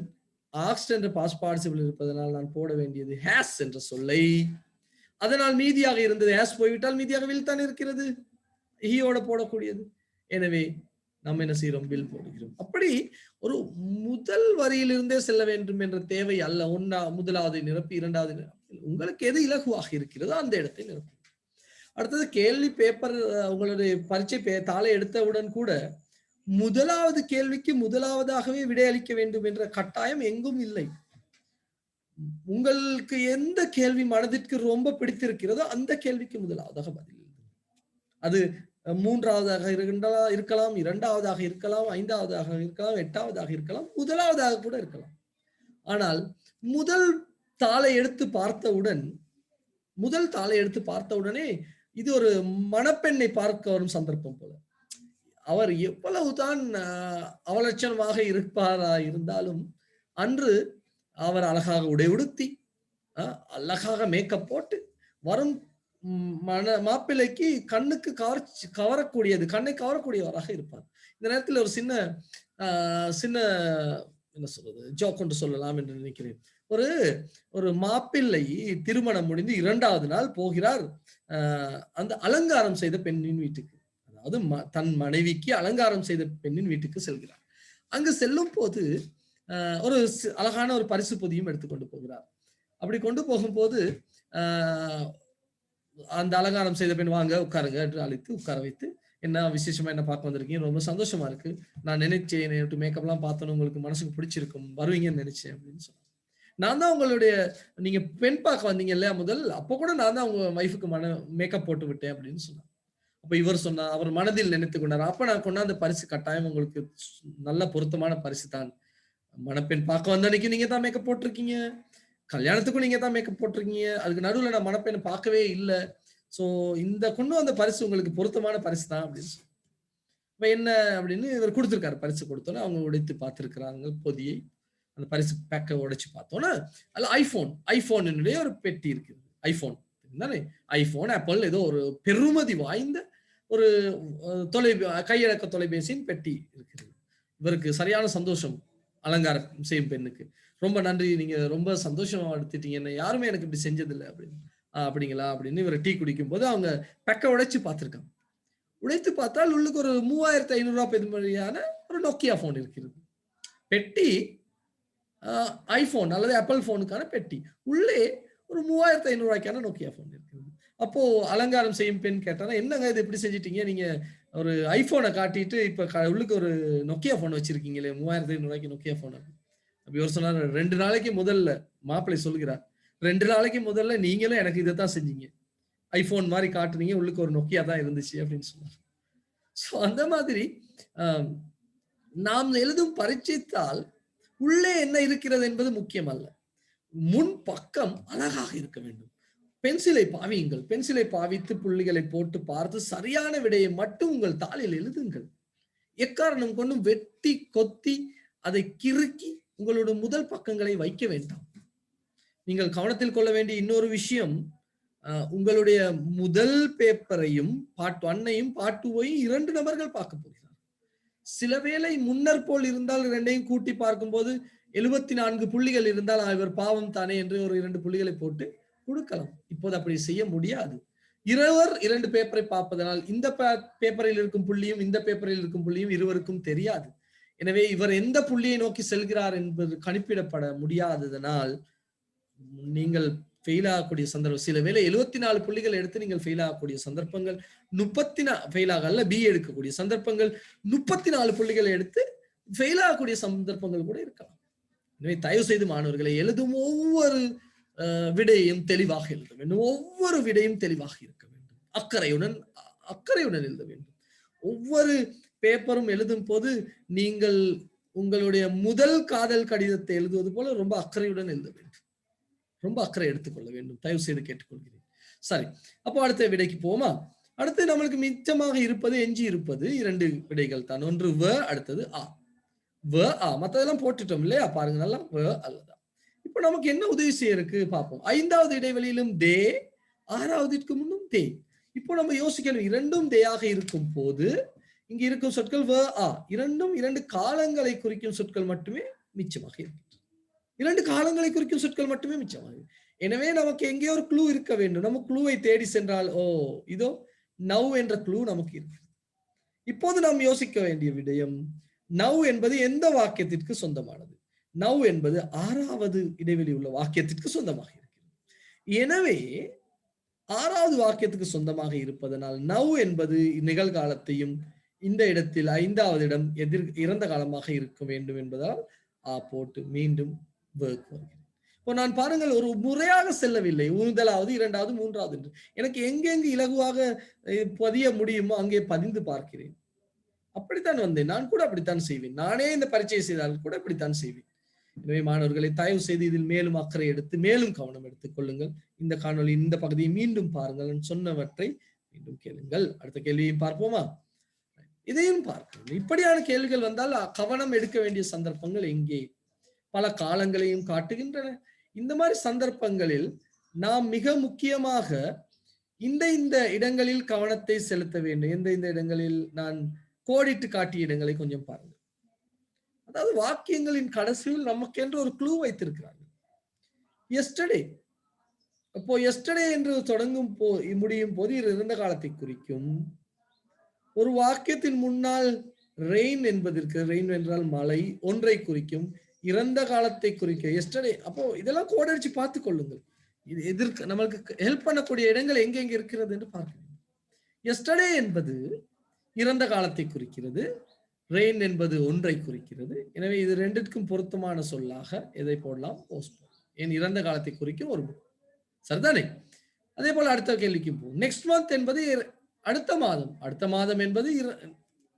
ஆக்ஸ்ட் என்ற பாஸ்ட் பார்ட்டிசிபிள் இருப்பதனால் நான் போட வேண்டியது ஹேஸ் என்ற சொல்லை. அதனால் மீதியாக இருந்தது ஹேஸ் போய்விட்டால் மீதியாக வில் தான் இருக்கிறது, ஹீயோட போடக்கூடியது. எனவே நாம் என்ன செய்யறோம், வில் போடுகிறோம். அப்படி ஒரு முதல் வரியிலிருந்தே செல்ல வேண்டும் என்ற தேவை அல்ல. முதலாவது நிரப்பி இரண்டாவது நிரப்பி, உங்களுக்கு எது இலகுவாக இருக்கிறதோ அந்த இடத்தை நிரப்பி. அடுத்தது கேள்வி பேப்பர், உங்களுடைய பரீட்சை தாளை எடுத்தவுடன் கூட முதலாவது கேள்விக்கு முதலாவதாகவே விடையளிக்க வேண்டும் என்ற கட்டாயம் எங்கும் இல்லை. உங்களுக்கு எந்த கேள்வி மனதிற்கு ரொம்ப பிடித்திருக்கிறதோ அந்த கேள்விக்கு முதலாவதாக பதில். அது மூன்றாவதாக இருக்கலாம், இரண்டாவதாக இருக்கலாம், ஐந்தாவதாக இருக்கலாம், எட்டாவதாக இருக்கலாம், முதலாவதாக கூட இருக்கலாம். ஆனால் முதல் தாளை எடுத்து பார்த்தவுடனே இது ஒரு மணப்பெண்ணை பார்க்க வரும் சந்தர்ப்பம் போல. அவர் எவ்வளவுதான் அவலட்சணமாக இருப்பாரா இருந்தாலும் அன்று அவர் அழகாக உடை உடுத்தி அழகாக மேக்கப் போட்டு வரும் மாப்பிள்ளைக்கு கண்ணுக்கு கண்ணை கவரக்கூடியவராக இருப்பார். இந்த நேரத்தில் ஒரு சின்ன என்ன சொல்றது, ஜோக் ஒன்று சொல்லலாம் என்று நினைக்கிறேன். ஒரு மாப்பிள்ளை திருமணம் முடிந்து 2வது நாள் போகிறார் அந்த அலங்காரம் செய்த பெண்ணின் வீட்டுக்கு. அதாவது தன் மனைவிக்கு அலங்காரம் செய்த பெண்ணின் வீட்டுக்கு செல்கிறார். அங்கு செல்லும் போது ஒரு அழகான ஒரு பரிசு பொதியும் எடுத்துக்கொண்டு போகிறார். அப்படி கொண்டு போகும்போது அந்த அலங்காரம் செய்த பெண், வாங்க உட்காருங்க என்று அழைத்து உட்கார வைத்து, என்ன விசேஷமா என்ன பார்க்க வந்திருக்கீங்க, ரொம்ப சந்தோஷமா இருக்கு, நான் நினைச்சேன் மேக்கப் எல்லாம் பார்த்தோன்னு உங்களுக்கு மனசுக்கு பிடிச்சிருக்கும், வருவீங்கன்னு நினைச்சேன் அப்படின்னு சொன்னாங்க. நான் தான் உங்களுடைய, நீங்க பெண் பார்க்க வந்தீங்க இல்லையா முதல், அப்போ கூட நான் தான் உங்க வைஃபுக்கு மேக்கப் போட்டு விட்டேன் அப்படின்னு சொன்னாங்க. அப்ப இவர் சொன்னா, அவர் மனதில் நினைத்து கொண்டார், அப்ப நான் கொண்டாந்த பரிசு கட்டாயம் உங்களுக்கு நல்ல பொருத்தமான பரிசு தான். மணப்பெண் பார்க்க வந்த அன்னைக்கு நீங்க தான் மேக்கப் போட்டிருக்கீங்க, கல்யாணத்துக்கும் நீங்க தான் மேக்கப் போட்டிருக்கீங்க, அதுக்கு நடுவில் நான் மணப்பெண்ணை பார்க்கவே இல்லை. சோ இந்த கொண்டு வந்த பரிசு உங்களுக்கு பொருத்தமான பரிசு தான் அப்படின்னு சொல்லி, இப்ப என்ன அப்படின்னு இவர் கொடுத்திருக்காரு. பரிசு கொடுத்தோன்னே அவங்க உடைத்து பார்த்திருக்கிறாங்க பொதியை. அந்த பரிசு பேக்கை உடைச்சு பார்த்தோன்னா அதுல ஐபோனுடைய ஒரு பெட்டி இருக்குது. ஐபோன் தானே, ஐபோன் ஆப்பிள் ஏதோ ஒரு பெருமதி வாய்ந்த ஒரு கையடக்க தொலைபேசியின் பெட்டி இருக்குது. இவருக்கு சரியான சந்தோஷம், அலங்காரம் செய்யும் பெண்ணுக்கு. ரொம்ப நன்றி, நீங்க ரொம்ப சந்தோஷமா எடுத்துட்டீங்க, என்ன யாருமே எனக்கு இப்படி செஞ்சதில்லை அப்படின்னு. அப்படிங்களா அப்படின்னு இவர் டீ குடிக்கும் போது அவங்க பெக்கை உடைச்சு பார்த்திருக்காங்க. உடைத்து பார்த்தால் உள்ளுக்கு ஒரு 3500 பெருமதியான ஒரு நோக்கியா போன் இருக்கிறது. பெட்டி ஐபோன் அல்லது ஆப்பிள் போனுக்கான பெட்டி, உள்ளே ஒரு 3500 நோக்கியா போன் இருக்கிறது. அப்போ அலங்காரம் செய்யும் பெண் கேட்டானா, என்னங்க இது எப்படி செஞ்சிட்டீங்க, நீங்க ஒரு ஐபோனை காட்டிட்டு இப்ப உள்ளுக்கு ஒரு நோக்கியா போன் வச்சிருக்கீங்களே, 3500 நோக்கியா போன். அப்படி ஒரு சொன்னார், 2 நாளைக்கு முதல்ல மாப்பிள்ளை சொல்கிறார், 2 நாளைக்கு முதல்ல நீங்களும் எனக்கு இதைத்தான் செஞ்சீங்க, ஐபோன் மாதிரி காட்டுனீங்க, உள்ளுக்கு ஒரு நோக்கியா தான் இருந்துச்சு அப்படின்னு சொன்னார். சோ அந்த மாதிரி நாம் எழுதும் பரீட்சைத்தால் உள்ளே என்ன இருக்கிறது என்பது முக்கியம் அல்ல, முன் பக்கம் அழகாக இருக்க வேண்டும். பென்சிலை பாவியுங்கள், பென்சிலை பாவித்து புள்ளிகளை போட்டு பார்த்து சரியான விடையை மட்டும் உங்கள் தாளில் எழுதுங்கள். எக்காரணம் கொண்டும் வெட்டி கொத்தி அதை கிறுக்கி உங்களுடைய முதல் பக்கங்களை வைக்க வேண்டாம். நீங்கள் கவனத்தில் கொள்ள வேண்டிய இன்னொரு விஷயம், உங்களுடைய முதல் பேப்பரையும் பார்ட் 1ஐயும் பார்ட் 2ஐயும் 2 நபர்கள் பார்க்க போகிறார். சில வேளை முன்னர் போல் இருந்தால் 2ஐயும் கூட்டி பார்க்கும்போது 74 புள்ளிகள் இருந்தால் இவர் பாவம் தானே என்று ஒரு 2 புள்ளிகளை போட்டு கொடுக்கலாம். இப்போது அப்படி செய்ய முடியாது. இருவர் 2 பேப்பரை பார்ப்பதனால் இந்த பேப்பரில் இருக்கும் புள்ளியும் இந்த பேப்பரில் இருக்கும் புள்ளியும் இருவருக்கும் தெரியாது. எனவே இவர் எந்த புள்ளியை நோக்கி செல்கிறார் என்பது கணிப்பிடப்பட முடியாததனால் நீங்கள் ஃபெயில் ஆகக்கூடிய சந்தர்ப்பம், சில வேளை 74 புள்ளிகள் எடுத்து நீங்கள் ஃபெயில் ஆகக்கூடிய சந்தர்ப்பங்கள், ஃபெயில் ஆகல பி எடுக்கக்கூடிய சந்தர்ப்பங்கள், 34 புள்ளிகளை எடுத்து ஃபெயில் ஆகக்கூடிய சந்தர்ப்பங்கள் கூட இருக்கலாம். எனவே தயவு செய்து மாணவர்களை எழுதும் ஒவ்வொரு விடையும் தெளிவாக எழுத வேண்டும். ஒவ்வொரு விடையும் தெளிவாக இருக்க வேண்டும். அக்கறையுடன் எழுத வேண்டும். ஒவ்வொரு பேப்பரும் எழுதும் போது நீங்கள் உங்களுடைய முதல் காதல் கடிதத்தை எழுதுவது போல ரொம்ப அக்கறையுடன் எழுத வேண்டும். ரொம்ப அக்கறை எடுத்துக்கொள்ள வேண்டும். தயவு செய்து கேட்டுக்கொள்கிறேன். சரி, அப்போ அடுத்த விடைக்கு போமா. அடுத்து நம்மளுக்கு மிச்சமாக இருப்பது, எஞ்சி இருப்பது 2 விடைகள் தான். ஒன்று வ, அடுத்தது ஆ. வ ஆ, மற்றதெல்லாம் போட்டுட்டோம் இல்லையா, பாருங்க நல்லா, வ அல்லதா. இப்ப நமக்கு என்ன உதவி செய்ய இருக்கு பார்ப்போம். 5வது இடைவெளியிலும் தே, 6வதுக்கு முன்னும் தே. இப்போ நம்ம யோசிக்கணும், 2ம் தேயாக இருக்கும் போது இங்க இருக்கும் சொற்கள் வ ஆ, 2 காலங்களை குறிக்கும் சொற்கள் மட்டுமே மிச்சமாக இருக்கு. 2 காலங்களை குறிக்கும் சொற்கள் மட்டுமே மிச்சமாக. எனவே நமக்கு எங்கே ஒரு க்ளூ இருக்க வேண்டும். நம்ம க்ளூவை தேடி சென்றால், ஓ இதோ நவ் என்ற க்ளூ நமக்கு இருக்கு. இப்போது நாம் யோசிக்க வேண்டிய விடயம், நவ் என்பது எந்த வாக்கியத்திற்கு சொந்தமானது? நவ் என்பது 6வது இடைவெளி உள்ள வாக்கியத்திற்கு சொந்தமாக இருக்கிறது. எனவே 6வது வாக்கியத்துக்கு சொந்தமாக இருப்பதனால் நவ் என்பது நிகழ்காலத்தையும், இந்த இடத்தில் 5வது இடம் இறந்த காலமாக இருக்க வேண்டும் என்பதால் ஆ போட்டு மீண்டும் வேர்க் வருகிறது. இப்போ நான் பாருங்கள், ஒரு முறையாக செல்லவில்லை. 1வது, 2வது, 3வது என்று எனக்கு எங்கெங்கு இலகுவாக பதிய முடியுமோ அங்கே பதிந்து பார்க்கிறேன். அப்படித்தான் வந்தேன். நான் கூட அப்படித்தான் செய்வேன். நானே இந்த பரீட்சையை செய்தால் கூட இப்படித்தான் செய்வேன். எனவே மாணவர்களை தயவு செய்து இதில் மேலும் அக்கறை எடுத்து மேலும் கவனம் எடுத்துக் கொள்ளுங்கள். இந்த காணொலி இந்த பகுதியை மீண்டும் பாருங்கள், சொன்னவற்றை மீண்டும் கேளுங்கள். அடுத்த கேள்வியையும் பார்ப்போமா? இதையும் பார்க்கணும். இப்படியான கேள்விகள் வந்தால் கவனம் எடுக்க வேண்டிய சந்தர்ப்பங்கள் எங்கே? பல காலங்களையும் காட்டுகின்றன. இந்த மாதிரி சந்தர்ப்பங்களில் நாம் மிக முக்கியமாக இந்த இடங்களில் கவனத்தை செலுத்த வேண்டும். இந்த இடங்களில் நான் கோடிட்டு காட்டிய இடங்களை கொஞ்சம் பாருங்கள். அதாவது வாக்கியங்களின் கடைசியில் நமக்கென்று ஒரு க்ளூ வைத்திருக்கிறார்கள். எஸ்டர்டே, அப்போ எஸ்டர்டே என்று தொடங்கும் முடியும் போது இறந்த காலத்தை குறிக்கும். ஒரு வாக்கியத்தின் முன்னால் ரெயின் என்பதற்கு, ரெயின் என்றால் மழை, ஒன்றை குறிக்கும், இறந்த காலத்தை குறிக்க எஸ்டர்டே. அப்போ இதெல்லாம் கோடடிச்சு பார்த்துக் கொள்ளுங்கள். இது நம்மளுக்கு ஹெல்ப் பண்ணக்கூடிய இடங்கள் எங்கெங்க இருக்கிறது என்று பார்க்க வேண்டும். எஸ்டர்டே என்பது இறந்த காலத்தை குறிக்கிறது, ரெயின் என்பது ஒன்றை குறிக்கிறது. எனவே இது 2க்கும் பொருத்தமான சொல்லாக எதை போடலாம்? போஸ்ட்போன். ஏன் இறந்த காலத்தை குறிக்கும் ஒரு புக், சரிதானே? அதே போல அடுத்த கேள்விக்கு போகும். நெக்ஸ்ட் மந்த் என்பது அடுத்த மாதம். அடுத்த மாதம் என்பது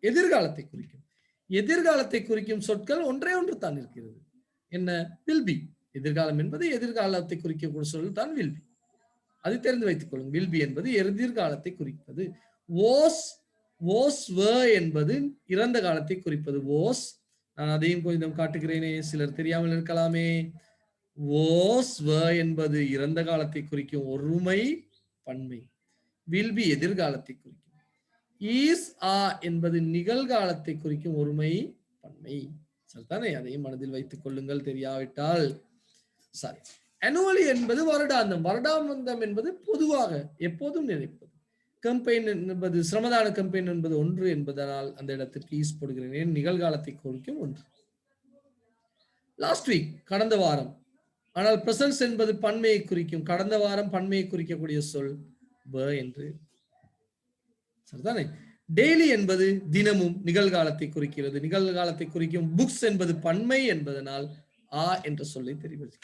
எதிர்காலத்தை குறிக்கும். எதிர்காலத்தை குறிக்கும் சொற்கள் ஒன்றே ஒன்று தான் இருக்கிறது. என்ன? Will be. எதிர்காலம் என்பது எதிர்காலத்தை குறிக்கக்கூடிய சொல் தான் வில் பி. அது தெரிந்து வைத்துக் கொள்ளுங்க. வில் பி என்பது எதிர்காலத்தை குறிப்பது. ஓஸ், வே என்பது இறந்த காலத்தை குறிப்பது. ஓஸ், நான் அதையும் கொஞ்சம் காட்டுகிறேனே, சிலர் தெரியாமல் இருக்கலாமே. was were என்பது இறந்த காலத்தை குறிக்கும் ஒருமை பன்மை. will be எதிர்காலத்தை குறிக்கும். is are என்பது நிகழ்காலத்தை குறிக்கும் ஒருமை பன்மை. சரிதானே? அதையும் மனதில் வைத்துக் கொள்ளுங்கள் தெரியாவிட்டால். சரி. annually என்பது வருடாந்தம். வருடாந்தம் என்பது பொதுவாக எப்போதும் நினைப்பது. கம்பெயின் என்பது சிரமதான கம்பெயின் என்பது ஒன்று என்பதனால் அந்த இடத்திற்கு ஈஸ் போடுகிறேன். நிகழ்காலத்தை குறிக்கும் ஒன்று. லாஸ்ட் வீக் கடந்த வாரம். ஆனால் பிரசன்ஸ் என்பது பன்மையை குறிக்கும். கடந்த வாரம் பன்மையை குறிக்கக்கூடிய சொல் என்று. சரிதானே? டெய்லி என்பது தினமும் நிகழ்காலத்தை குறிக்கிறது. நிகழ்காலத்தை குறிக்கும். புக்ஸ் என்பது பன்மை என்பதனால் என்ற சொல்லை தெரிவது.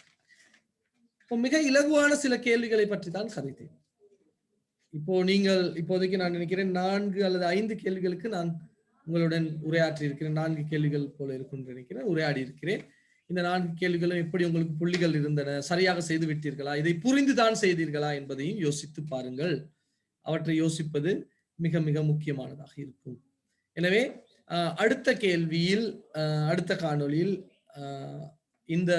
மிக இலகுவான சில கேள்விகளை பற்றி தான் கதைத்தேன். இப்போ நீங்கள் இப்போதைக்கு நான் நினைக்கிறேன் 4 அல்லது 5 கேள்விகளுக்கு நான் உங்களுடன் உரையாற்றி இருக்கிறேன். 4 கேள்விகள் போல இருக்கும் நினைக்கிறேன், உரையாடி இருக்கிறேன். இந்த 4 கேள்விகளும் எப்படி உங்களுக்கு புள்ளிகள் இருந்தன, சரியாக செய்து விட்டீர்களா, இதை புரிந்துதான் செய்தீர்களா என்பதையும் யோசித்து பாருங்கள். அவற்றை யோசிப்பது மிக மிக முக்கியமானதாக இருக்கும். எனவே அடுத்த கேள்வியில் அடுத்த காணொளியில் இந்த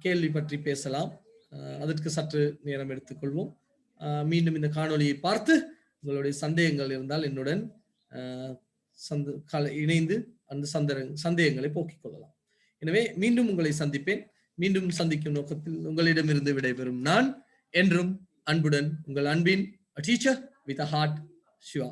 கேள்வி பற்றி பேசலாம். அதற்கு சற்று நேரம் எடுத்துக்கொள்வோம். மீண்டும் இந்த காணொளியை பார்த்து உங்களுடைய சந்தேகங்கள் இருந்தால் என்னுடன் இணைந்து அந்த சந்தேகங்களை போக்கிக் கொள்ளலாம். எனவே மீண்டும் உங்களை சந்திப்பேன். மீண்டும் சந்திக்கும் நோக்கத்தில் உங்களிடமிருந்து விடைபெறும் நான் என்றும் அன்புடன் உங்கள் அன்பின் teacher with a heart, Siva.